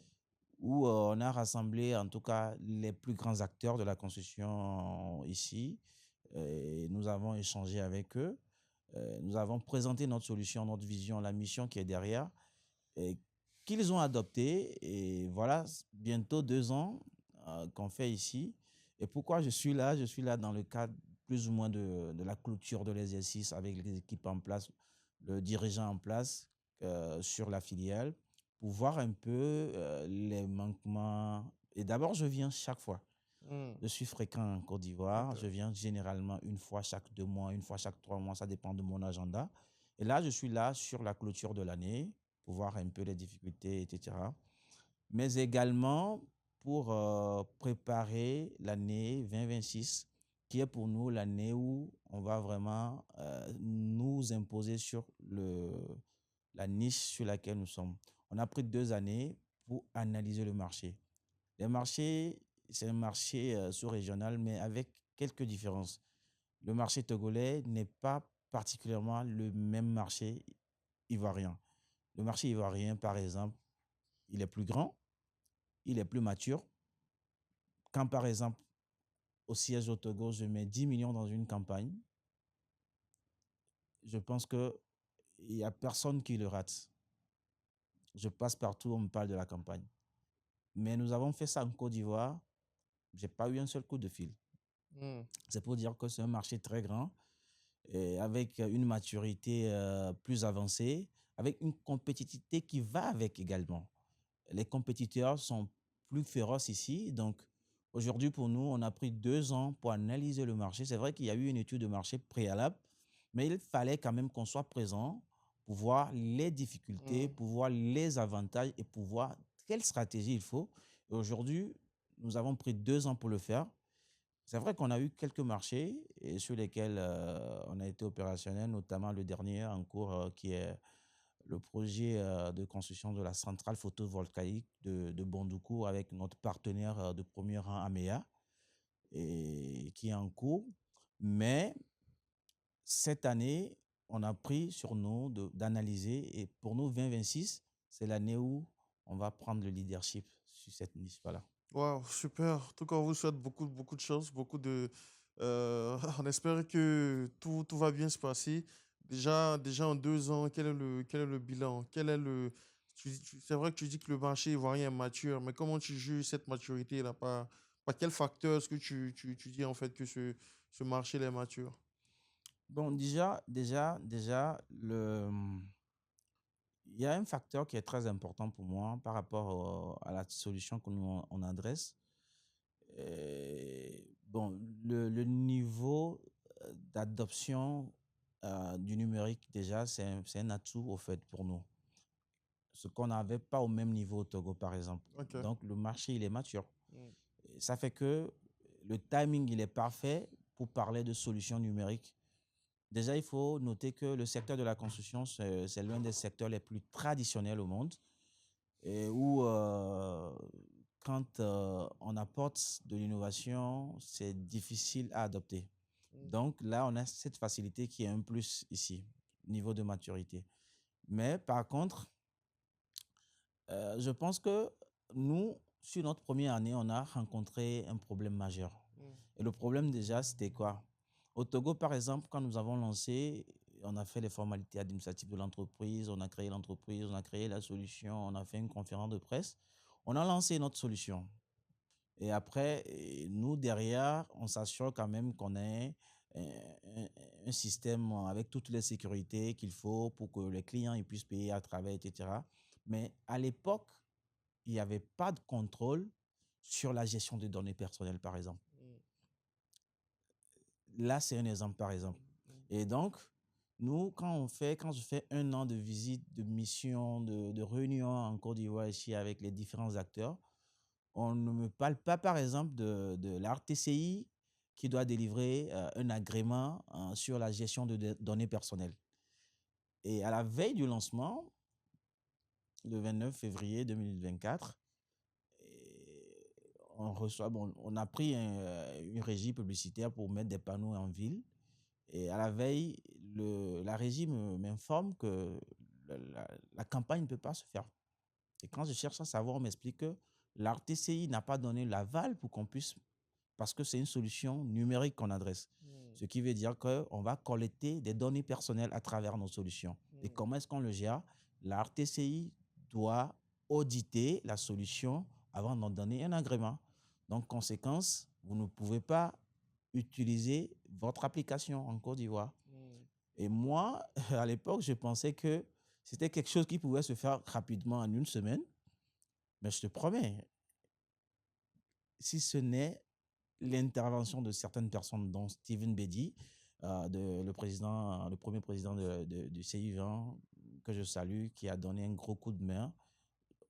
où on a rassemblé en tout cas les plus grands acteurs de la construction ici. Et nous avons échangé avec eux. Nous avons présenté notre solution, notre vision, la mission qui est derrière, et qu'ils ont adopté. Et voilà, bientôt 2 ans qu'on fait ici. Et pourquoi je suis là? Je suis là dans le cadre plus ou moins de la clôture de l'exercice avec les équipes en place, le dirigeant en place sur la filiale, pour voir un peu les manquements. Et d'abord, je viens chaque fois. Mm. Je suis fréquent en Côte d'Ivoire. Ok. Je viens généralement une fois chaque 2 mois, une fois chaque 3 mois. Ça dépend de mon agenda. Et là, je suis là sur la clôture de l'année pour voir un peu les difficultés, etc. Mais également pour préparer l'année 2026, qui est pour nous l'année où on va vraiment nous imposer sur la niche sur laquelle nous sommes. On a pris 2 années pour analyser le marché. Les marchés, c'est un marché sous-régional, mais avec quelques différences. Le marché togolais n'est pas particulièrement le même marché ivoirien. Le marché ivoirien, par exemple, il est plus grand, il est plus mature. Quand, par exemple, au siège au Togo, je mets 10 millions dans une campagne, je pense qu'il n'y a personne qui le rate. je passe partout, on me parle de la campagne. Mais nous avons fait ça en Côte d'Ivoire, je n'ai pas eu un seul coup de fil. C'est pour dire que c'est un marché très grand, et avec une maturité plus avancée, avec une compétitivité qui va avec également. Les compétiteurs sont plus féroces ici. Donc, aujourd'hui, pour nous, on a pris 2 ans pour analyser le marché. C'est vrai qu'il y a eu une étude de marché préalable, mais il fallait quand même qu'on soit présent pour voir les difficultés, pour voir les avantages et pour voir quelle stratégie il faut. Et aujourd'hui, nous avons pris 2 ans pour le faire. C'est vrai qu'on a eu quelques marchés et sur lesquels on a été opérationnel, notamment le dernier en cours qui est le projet de construction de la centrale photovoltaïque de Bondoukou avec notre partenaire de premier rang AMEA et qui est en cours. Mais cette année, on a pris sur nous d'analyser et pour nous, 2026, c'est l'année où on va prendre le leadership sur cette niche. Voilà. Wow, super. En tout cas, on vous souhaite beaucoup de chance, on espère que tout va bien se passer. Déjà en 2 ans, quel est le bilan? C'est vrai que tu dis que le marché ivoirien est mature, mais comment tu juges cette maturité-là? Par quel facteur est-ce que tu dis en fait que ce marché est mature? Bon, déjà, il y a un facteur qui est très important pour moi par rapport à la solution que nous on adresse. Bon, le niveau d'adoption du numérique, déjà, c'est un atout au fait pour nous. Ce qu'on n'avait pas au même niveau au Togo, par exemple. Ok. Donc, le marché, il est mature. Mm. Et ça fait que le timing, il est parfait pour parler de solutions numériques. Déjà, il faut noter que le secteur de la construction, c'est l'un des secteurs les plus traditionnels au monde et où, quand on apporte de l'innovation, c'est difficile à adopter. Mm. Donc là, on a cette facilité qui est un plus ici, niveau de maturité. Mais par contre, je pense que nous, sur notre première année, on a rencontré un problème majeur. Mm. Et le problème déjà, c'était quoi? Au Togo, par exemple, quand nous avons lancé, on a fait les formalités administratives de l'entreprise, on a créé l'entreprise, on a créé la solution, on a fait une conférence de presse, on a lancé notre solution. Et après, nous, derrière, on s'assure quand même qu'on ait un système avec toutes les sécurités qu'il faut pour que les clients ils puissent payer à travers, etc. Mais à l'époque, il n'y avait pas de contrôle sur la gestion des données personnelles, par exemple. Là, c'est un exemple, par exemple. Et donc, nous, quand je fais 1 an de visite, de mission, de réunion en Côte d'Ivoire ici avec les différents acteurs, on ne me parle pas, par exemple, de l'RTCI qui doit délivrer un agrément sur la gestion de données personnelles. Et à la veille du lancement, le 29 février 2024, on a pris une régie publicitaire pour mettre des panneaux en ville. Et à la veille, la régie m'informe que la campagne ne peut pas se faire. Et quand je cherche à savoir, on m'explique que l'RTCI n'a pas donné l'aval pour qu'on puisse, parce que c'est une solution numérique qu'on adresse. Ce qui veut dire qu'on va collecter des données personnelles à travers nos solutions. Et comment est-ce qu'on le gère? La RTCI doit auditer la solution avant d'en donner un agrément. Donc, conséquence, vous ne pouvez pas utiliser votre application en Côte d'Ivoire. Et moi, à l'époque, je pensais que c'était quelque chose qui pouvait se faire rapidement en une semaine. Mais je te promets, si ce n'est l'intervention de certaines personnes, dont Steven Bedi, le premier président du CI20, que je salue, qui a donné un gros coup de main.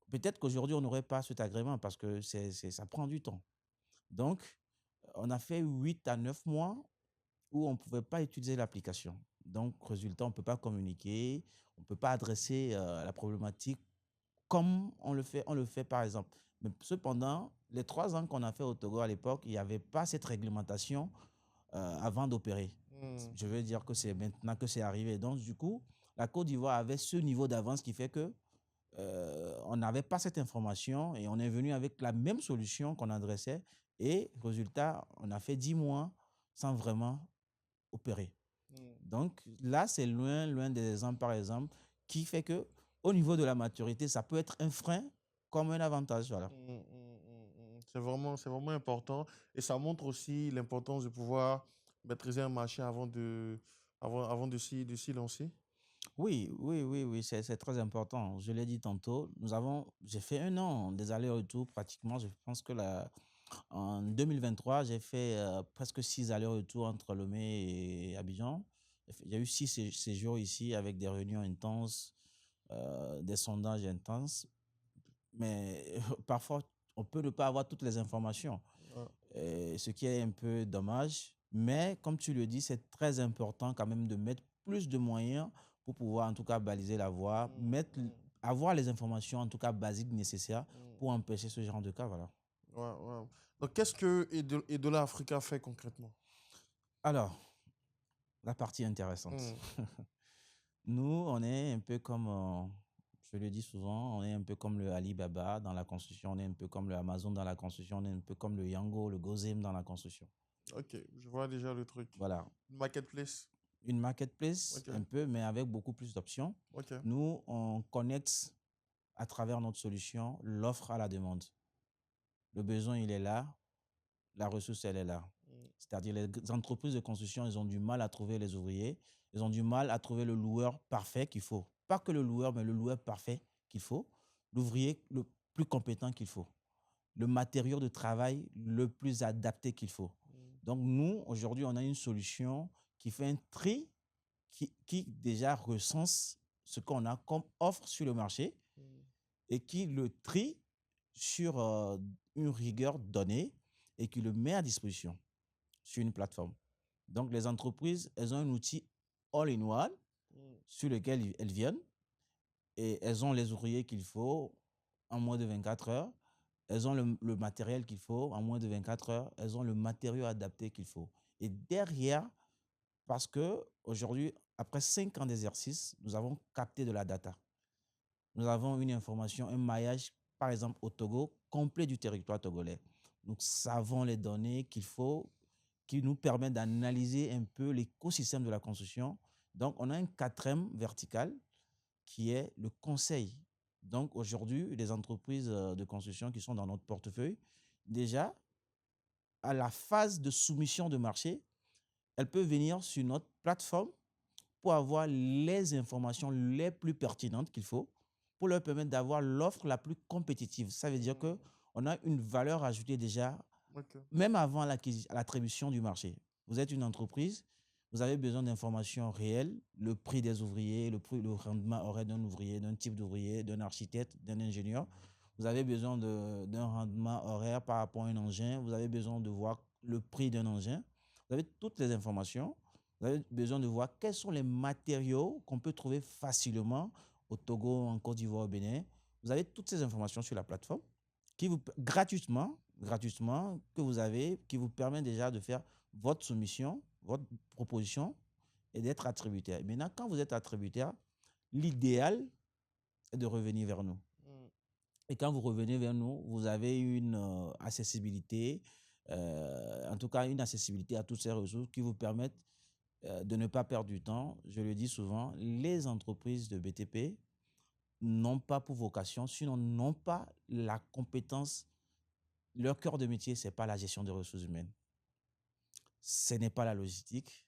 Peut-être qu'aujourd'hui, on n'aurait pas cet agrément parce que ça prend du temps. Donc, on a fait 8 à 9 mois où on ne pouvait pas utiliser l'application. Donc, résultat, on ne peut pas communiquer, on ne peut pas adresser la problématique comme on le fait par exemple. Mais cependant, les 3 ans qu'on a fait au Togo à l'époque, il n'y avait pas cette réglementation avant d'opérer. Je veux dire que c'est maintenant que c'est arrivé. Donc, du coup, la Côte d'Ivoire avait ce niveau d'avance qui fait que on n'avait pas cette information et on est venu avec la même solution qu'on adressait. Et résultat, on a fait 10 mois sans vraiment opérer. Donc là, c'est loin des exemples, par exemple, qui fait que au niveau de la maturité, ça peut être un frein comme un avantage. Voilà. C'est vraiment important. Et ça montre aussi l'importance de pouvoir maîtriser un marché avant de s'y lancer. Oui, oui, oui, oui, c'est très important. Je l'ai dit tantôt, j'ai fait un an des allers-retours pratiquement. Je pense que en 2023, j'ai fait presque 6 allers-retours entre Lomé et Abidjan. J'ai eu 6 séjours ici avec des réunions intenses, des sondages intenses. Mais parfois, on peut ne pas avoir toutes les informations, Ouais. ce qui est un peu dommage. Mais comme tu le dis, c'est très important quand même de mettre plus de moyens pour pouvoir en tout cas baliser la voie, avoir les informations en tout cas basiques nécessaires pour empêcher ce genre de cas. Voilà. Ouais, ouais. Donc, qu'est-ce que Edola Africa fait concrètement? Alors, la partie intéressante. Nous, on est un peu comme, je le dis souvent, on est un peu comme le Alibaba dans la construction, on est un peu comme le Amazon dans la construction, on est un peu comme le Yango, le Gozem dans la construction. Ok, je vois déjà le truc. Voilà. Marketplace. Une marketplace, Ok, un peu, mais avec beaucoup plus d'options. ok. Nous, on connecte à travers notre solution l'offre à la demande. Le besoin, il est là, la ressource, elle est là. C'est-à-dire les entreprises de construction, ils ont du mal à trouver les ouvriers, ils ont du mal à trouver le loueur parfait qu'il faut. Pas que le loueur, mais le loueur parfait qu'il faut, l'ouvrier le plus compétent qu'il faut, le matériau de travail le plus adapté qu'il faut. Donc nous, aujourd'hui, on a une solution qui fait un tri, qui déjà recense ce qu'on a comme offre sur le marché et qui le trie sur une rigueur donnée et qui le met à disposition sur une plateforme. Donc, les entreprises, elles ont un outil all-in-one sur lequel elles viennent et elles ont les ouvriers qu'il faut en moins de 24 heures. Elles ont le matériel qu'il faut en moins de 24 heures. Elles ont le matériau adapté qu'il faut. Et derrière, parce que aujourd'hui, après 5 ans d'exercice, nous avons capté de la data. Nous avons une information, un maillage, par exemple au Togo, complet du territoire togolais. Nous savons les données qu'il faut, qui nous permettent d'analyser un peu l'écosystème de la construction. Donc, on a un quatrième vertical qui est le conseil. Donc, aujourd'hui, les entreprises de construction qui sont dans notre portefeuille, déjà, à la phase de soumission de marché, elles peuvent venir sur notre plateforme pour avoir les informations les plus pertinentes qu'il faut pour leur permettre d'avoir l'offre la plus compétitive. Ça veut dire qu'on a une valeur ajoutée déjà, même avant l'attribution du marché. Vous êtes une entreprise, vous avez besoin d'informations réelles, le prix des ouvriers, le rendement horaire d'un ouvrier, d'un type d'ouvrier, d'un architecte, d'un ingénieur. Vous avez besoin d'un rendement horaire par rapport à un engin. Vous avez besoin de voir le prix d'un engin. Vous avez toutes les informations. Vous avez besoin de voir quels sont les matériaux qu'on peut trouver facilement au Togo, en Côte d'Ivoire, au Bénin. Vous avez toutes ces informations sur la plateforme qui vous gratuitement, que vous avez, qui vous permet déjà de faire votre soumission, votre proposition et d'être attributaire. Maintenant, quand vous êtes attributaire, l'idéal est de revenir vers nous. Et quand vous revenez vers nous, vous avez une accessibilité, en tout cas une accessibilité à toutes ces ressources qui vous permettent de ne pas perdre du temps. Je le dis souvent, les entreprises de BTP n'ont pas pour vocation, sinon n'ont pas la compétence. Leur cœur de métier, ce n'est pas la gestion des ressources humaines. Ce n'est pas la logistique.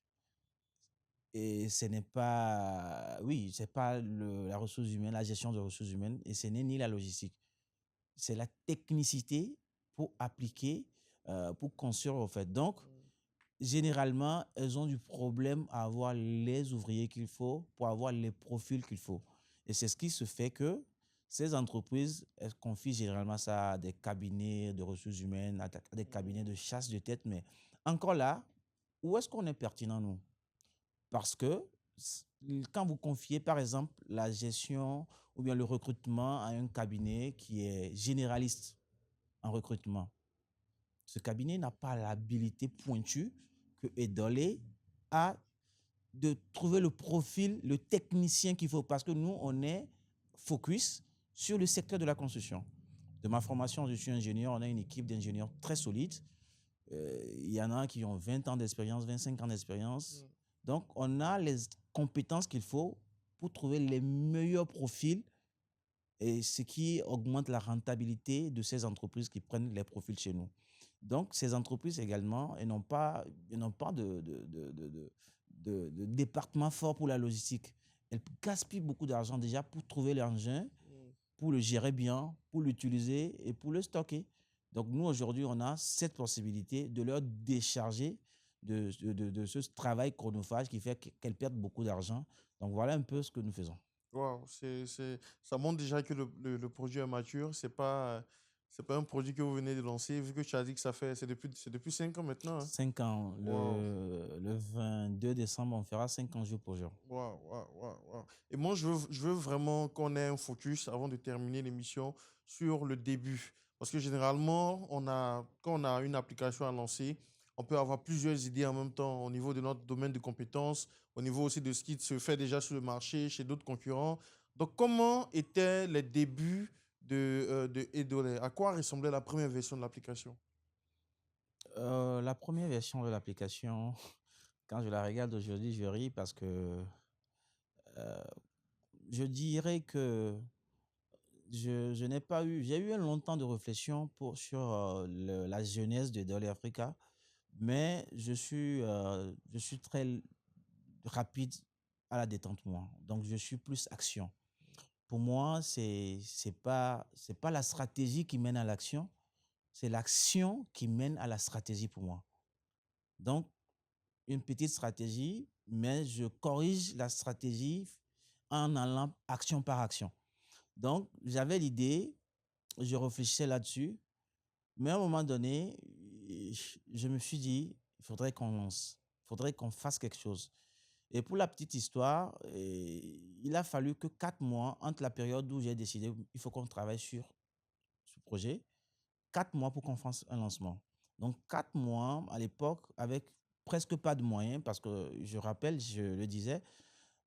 Et ce n'est pas, oui, c'est pas la ressource humaine, la gestion des ressources humaines, et ce n'est ni la logistique. C'est la technicité pour appliquer, pour construire, en fait. Donc, généralement, elles ont du problème à avoir les ouvriers qu'il faut pour avoir les profils qu'il faut. Et c'est ce qui se fait que ces entreprises, elles confient généralement ça à des cabinets de ressources humaines, à des cabinets de chasse de tête. Mais encore là, où est-ce qu'on est pertinent, nous? Parce que quand vous confiez, par exemple, la gestion ou bien le recrutement à un cabinet qui est généraliste en recrutement, ce cabinet n'a pas l'habilité pointue que Edolé a de trouver le profil, le technicien qu'il faut. Parce que nous, on est focus sur le secteur de la construction. De ma formation, je suis ingénieur. On a une équipe d'ingénieurs très solide. Il y en a qui ont 20 ans d'expérience, 25 ans d'expérience. Donc, on a les compétences qu'il faut pour trouver les meilleurs profils et ce qui augmente la rentabilité de ces entreprises qui prennent les profils chez nous. Donc, ces entreprises également, elles n'ont pas de département fort pour la logistique. Elles gaspillent beaucoup d'argent déjà pour trouver l'engin, Mm. pour le gérer bien, pour l'utiliser et pour le stocker. Donc, nous, aujourd'hui, on a cette possibilité de leur décharger de ce travail chronophage qui fait qu'elles perdent beaucoup d'argent. Donc, voilà un peu ce que nous faisons. Wow, ça montre déjà que le produit est mature. C'est pas un produit que vous venez de lancer, vu que tu as dit que c'est depuis 5 ans maintenant, hein. 5 ans, Wow, le 22 décembre, on fera 5 ans jour pour jour. wow, wow, wow, wow. Et moi, je veux vraiment qu'on ait un focus avant de terminer l'émission sur le début. Parce que généralement, quand on a une application à lancer, on peut avoir plusieurs idées en même temps au niveau de notre domaine de compétences, au niveau aussi de ce qui se fait déjà sur le marché, chez d'autres concurrents. Donc, comment étaient les débuts de Edole? À quoi ressemblait la première version de l'application? La première version de l'application, quand je la regarde aujourd'hui, je ris parce que euh, je dirais que je n'ai pas eu, j'ai eu un long temps de réflexion sur la jeunesse de Dolly Africa, mais je suis très rapide à la détente, moi. Donc, je suis plus action. Pour moi, c'est pas la stratégie qui mène à l'action, c'est l'action qui mène à la stratégie pour moi. Donc, une petite stratégie, mais je corrige la stratégie en allant action par action. Donc, j'avais l'idée, je réfléchissais là-dessus, mais à un moment donné, je me suis dit, il faudrait qu'on lance, il faudrait qu'on fasse quelque chose. Et pour la petite histoire, il a fallu que 4 mois entre la période où j'ai décidé, il faut qu'on travaille sur ce projet, 4 mois pour qu'on fasse un lancement. Donc, 4 mois à l'époque avec presque pas de moyens parce que je rappelle, je le disais,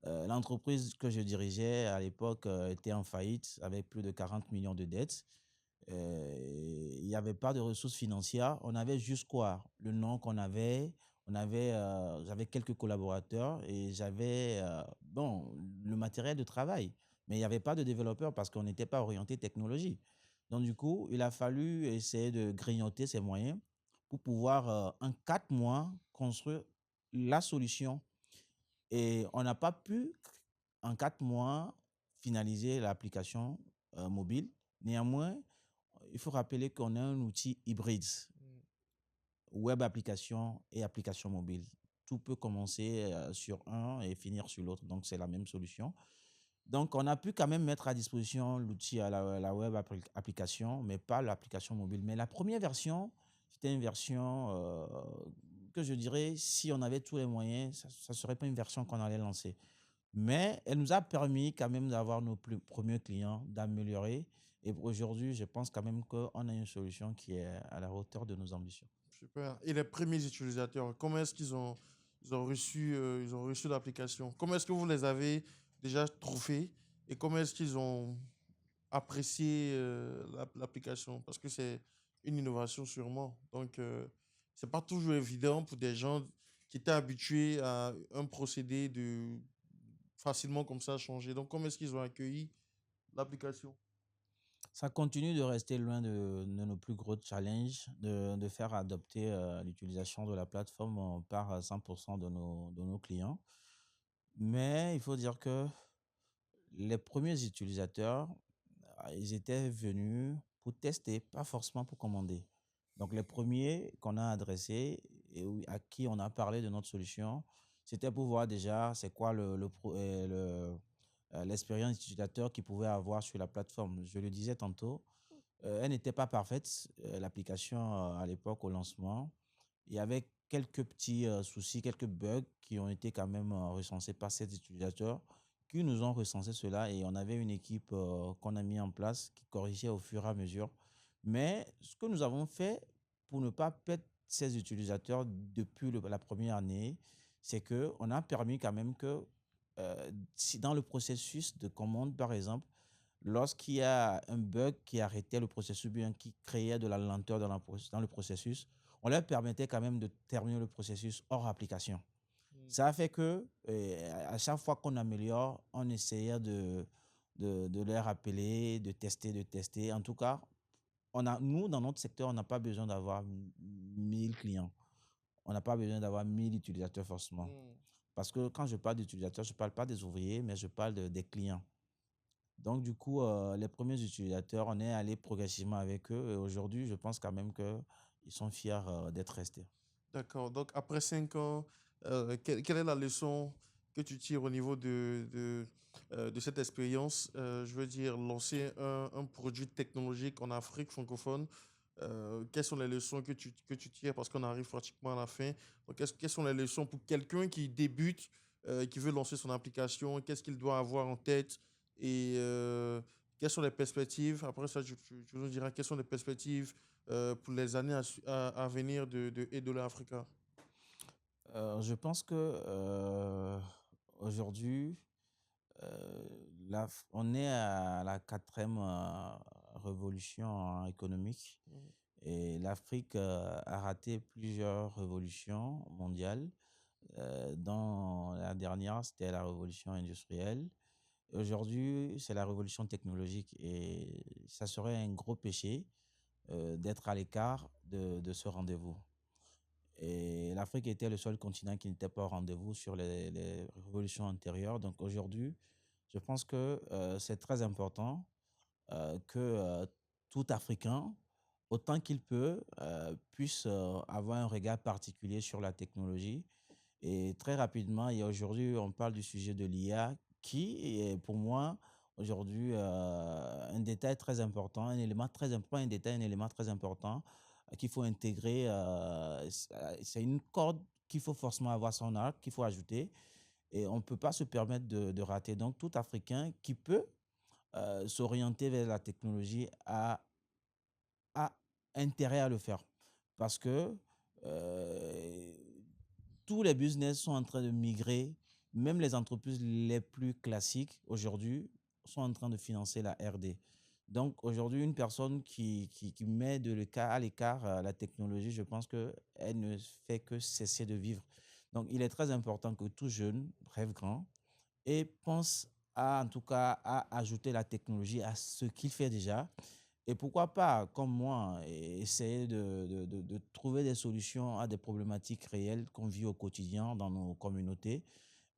l'entreprise que je dirigeais à l'époque était en faillite avec plus de 40 millions de dettes. Il n'y avait pas de ressources financières. On avait juste quoi? Le nom qu'on avait. J'avais quelques collaborateurs et j'avais bon, le matériel de travail. Mais il n'y avait pas de développeurs parce qu'on n'était pas orienté technologie. Donc, du coup, il a fallu essayer de grignoter ces moyens pour pouvoir, en 4 mois, construire la solution. Et on n'a pas pu, en 4 mois, finaliser l'application mobile. Néanmoins, il faut rappeler qu'on a un outil hybride, Mm. web application et application mobile. Tout peut commencer sur un et finir sur l'autre, donc c'est la même solution. Donc, on a pu quand même mettre à disposition l'outil à la web application, mais pas l'application mobile. Mais la première version, c'était une version que je dirais, si on avait tous les moyens, ça ne serait pas une version qu'on allait lancer. Mais elle nous a permis quand même d'avoir nos premiers clients, d'améliorer. Et aujourd'hui, je pense quand même qu'on a une solution qui est à la hauteur de nos ambitions. Super. Et les premiers utilisateurs, comment est-ce ils ont reçu l'application? Comment est-ce que vous les avez déjà trouvés et comment est-ce qu'ils ont apprécié l'application? Parce que c'est une innovation sûrement. Donc, c'est pas toujours évident pour des gens qui étaient habitués à un procédé de facilement comme ça changer. Donc, comment est-ce qu'ils ont accueilli l'application? Ça continue de rester l'un de nos plus gros challenges, de faire adopter l'utilisation de la plateforme par 100% de nos clients. Mais il faut dire que les premiers utilisateurs, ils étaient venus pour tester, pas forcément pour commander. Donc, les premiers qu'on a adressés et à qui on a parlé de notre solution, c'était pour voir déjà c'est quoi l'expérience utilisateur qu'ils pouvaient avoir sur la plateforme. Je le disais tantôt, elle n'était pas parfaite, l'application à l'époque au lancement. Il y avait quelques petits soucis, quelques bugs qui ont été quand même recensés par ces utilisateurs qui nous ont recensé cela et on avait une équipe qu'on a mis en place qui corrigeait au fur et à mesure. Mais ce que nous avons fait pour ne pas perdre ces utilisateurs depuis la première année, c'est qu'on a permis quand même que si dans le processus de commande, par exemple, lorsqu'il y a un bug qui arrêtait le processus, bien qui créait de la lenteur dans le processus, on leur permettait quand même de terminer le processus hors application. Mm. Ça a fait que à chaque fois qu'on améliore, on essayait de leur appeler, de tester. En tout cas, nous, dans notre secteur, on n'a pas besoin d'avoir 1000 clients. On n'a pas besoin d'avoir 1000 utilisateurs forcément. Mm. Parce que quand je parle d'utilisateurs, je ne parle pas des ouvriers, mais je parle des clients. Donc, du coup, les premiers utilisateurs, on est allé progressivement avec eux. Et aujourd'hui, je pense quand même qu'ils sont fiers d'être restés. D'accord. Donc, après 5 ans, quelle est la leçon que tu tires au niveau de cette expérience? Je veux dire, lancer un produit technologique en Afrique francophone. Quelles sont les leçons que tu tires? Parce qu'on arrive pratiquement à la fin. Donc, quelles sont les leçons pour quelqu'un qui débute, qui veut lancer son application? Qu'est-ce qu'il doit avoir en tête? Et quelles sont les perspectives? Après ça, tu nous diras quelles sont les perspectives pour les années à venir de Edola Africa. Je pense que aujourd'hui, euh, on est à la quatrième révolution économique Mm. et l'Afrique a raté plusieurs révolutions mondiales. Dans la dernière, c'était la révolution industrielle. Aujourd'hui, c'est la révolution technologique et ça serait un gros péché d'être à l'écart de ce rendez-vous. Et l'Afrique était le seul continent qui n'était pas au rendez-vous sur les révolutions antérieures. Donc aujourd'hui, je pense que c'est très important que tout Africain, autant qu'il peut, puisse avoir un regard particulier sur la technologie. Et très rapidement, il y a aujourd'hui, on parle du sujet de l'IA qui est pour moi aujourd'hui un détail très important, un élément très important, un détail, un élément très important qu'il faut intégrer. C'est une corde qu'il faut forcément avoir son arc, qu'il faut ajouter. Et on ne peut pas se permettre de rater. Donc, tout Africain qui peut s'orienter vers la technologie a intérêt à le faire. Parce que euh, tous les business sont en train de migrer, même les entreprises les plus classiques aujourd'hui sont en train de financer la R&D. Donc aujourd'hui, une personne qui met à l'écart la technologie, je pense qu'elle ne fait que cesser de vivre. Donc il est très important que tout jeune rêve grand et pense en tout cas, à ajouter la technologie à ce qu'il fait déjà. Et pourquoi pas, comme moi, essayer de trouver des solutions à des problématiques réelles qu'on vit au quotidien dans nos communautés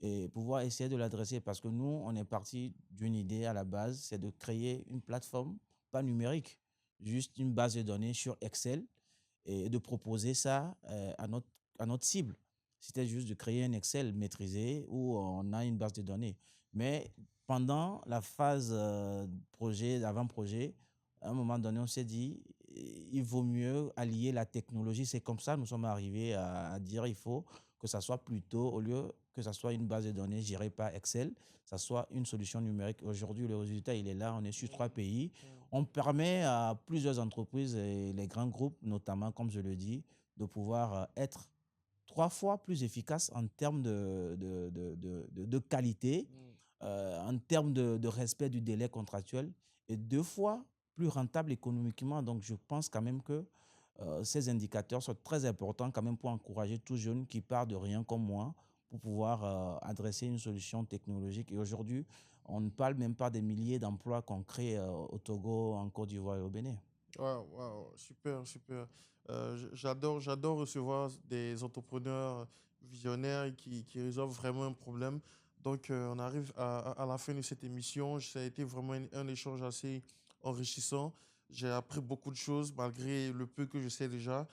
et pouvoir essayer de l'adresser. Parce que nous, on est parti d'une idée à la base, c'est de créer une plateforme, pas numérique, juste une base de données sur Excel et de proposer ça à notre cible. C'était juste de créer un Excel maîtrisé où on a une base de données. Mais pendant la phase projet, d'avant-projet, à un moment donné, on s'est dit, il vaut mieux allier la technologie. C'est comme ça que nous sommes arrivés à dire il faut que ça soit plutôt, au lieu que ça soit une base de données gérée par Excel, ça soit une solution numérique. Aujourd'hui, le résultat, il est là. On est sur 3 pays. On permet à plusieurs entreprises et les grands groupes, notamment, comme je le dis, de pouvoir être 3 fois plus efficaces en termes de qualité, Mm. en termes de respect du délai contractuel et 2 fois plus rentable économiquement. Donc, je pense quand même que ces indicateurs sont très importants quand même pour encourager tout jeune qui part de rien comme moi pour pouvoir adresser une solution technologique. Et aujourd'hui, on ne parle même pas des milliers d'emplois qu'on crée au Togo, en Côte d'Ivoire et au Bénin. Waouh, waouh, super, super. J'adore recevoir des entrepreneurs visionnaires qui résolvent vraiment un problème. Donc, on arrive à la fin de cette émission. Ça a été vraiment un échange assez enrichissant. J'ai appris beaucoup de choses malgré le peu que je sais déjà.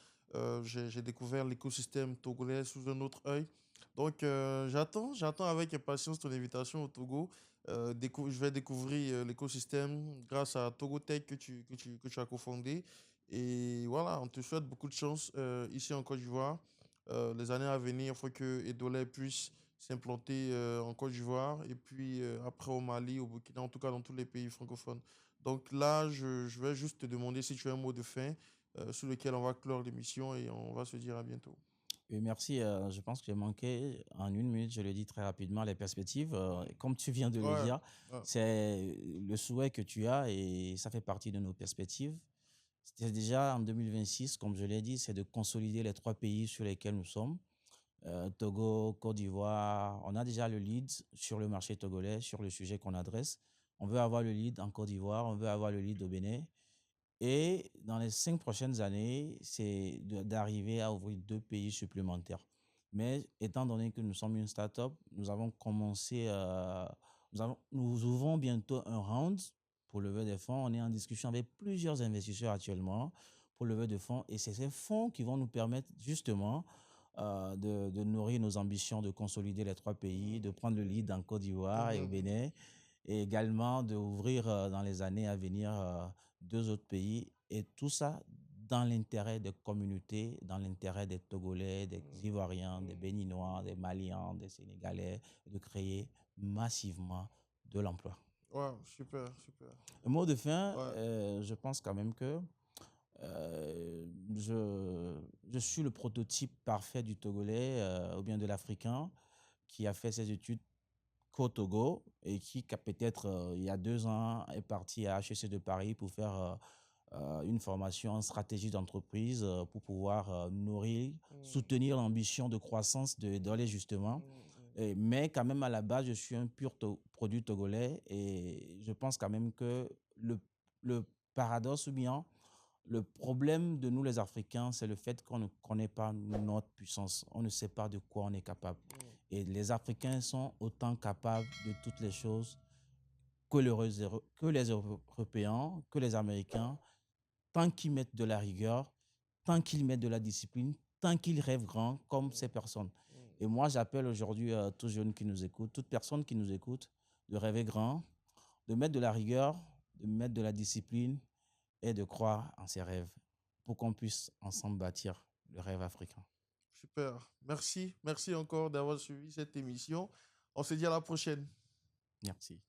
J'ai découvert l'écosystème togolais sous un autre œil. Donc, j'attends avec impatience ton invitation au Togo. Je vais découvrir l'écosystème grâce à Togo Tech que tu as cofondé. Et voilà, on te souhaite beaucoup de chance ici en Côte d'Ivoire. Les années à venir, il faut que Edolay puisse s'implanter en Côte d'Ivoire et puis après au Mali, au Burkina, en tout cas dans tous les pays francophones. Donc là, je vais juste te demander si tu as un mot de fin sur lequel on va clore l'émission et on va se dire à bientôt. Oui, merci. Je pense que j'ai manqué en 1 minute, je le dis très rapidement, les perspectives. Mm. Comme tu viens de le Ouais, dire, ouais. c'est le souhait que tu as et ça fait partie de nos perspectives. C'était déjà en 2026, comme je l'ai dit, c'est de consolider les 3 pays sur lesquels nous sommes. Togo, Côte d'Ivoire, on a déjà le lead sur le marché togolais, sur le sujet qu'on adresse. On veut avoir le lead en Côte d'Ivoire, on veut avoir le lead au Bénin. Et dans les 5 prochaines années, c'est d'arriver à ouvrir 2 pays supplémentaires. Mais étant donné que nous sommes une start-up, nous avons commencé, nous ouvrons bientôt un round pour lever des fonds. On est en discussion avec plusieurs investisseurs actuellement pour lever des fonds. Et c'est ces fonds qui vont nous permettre justement de nourrir nos ambitions, de consolider les 3 pays, de prendre le lead en Côte d'Ivoire et au Mhm. Bénin, et également d'ouvrir dans les années à venir 2 autres pays. Et tout ça dans l'intérêt des communautés, dans l'intérêt des Togolais, des Ivoiriens, des Béninois, des Maliens, des Sénégalais, de créer massivement de l'emploi. Ouais, super, super. Un mot de fin, Ouais. je pense quand même que je suis le prototype parfait du Togolais ou bien de l'Africain qui a fait ses études qu'au Togo et qui peut-être il y a 2 ans est parti à HEC de Paris pour faire une formation en stratégie d'entreprise pour pouvoir nourrir, Mm, soutenir l'ambition de croissance de les justement. mm, Mais quand même, à la base, je suis un pur produit togolais et je pense quand même que le paradoxe ou bien le problème de nous, les Africains, c'est le fait qu'on ne connaît pas notre puissance. On ne sait pas de quoi on est capable. mm, Et les Africains sont autant capables de toutes les choses que les Européens, que les Américains, tant qu'ils mettent de la rigueur, tant qu'ils mettent de la discipline, tant qu'ils rêvent grand comme ces personnes. mm, mm. Et moi, j'appelle aujourd'hui tous jeunes qui nous écoutent, toute personne qui nous écoute, de rêver grand, de mettre de la rigueur, de mettre de la discipline et de croire en ses rêves pour qu'on puisse ensemble bâtir le rêve africain. Super. Merci. Merci encore d'avoir suivi cette émission. On se dit à la prochaine. Merci.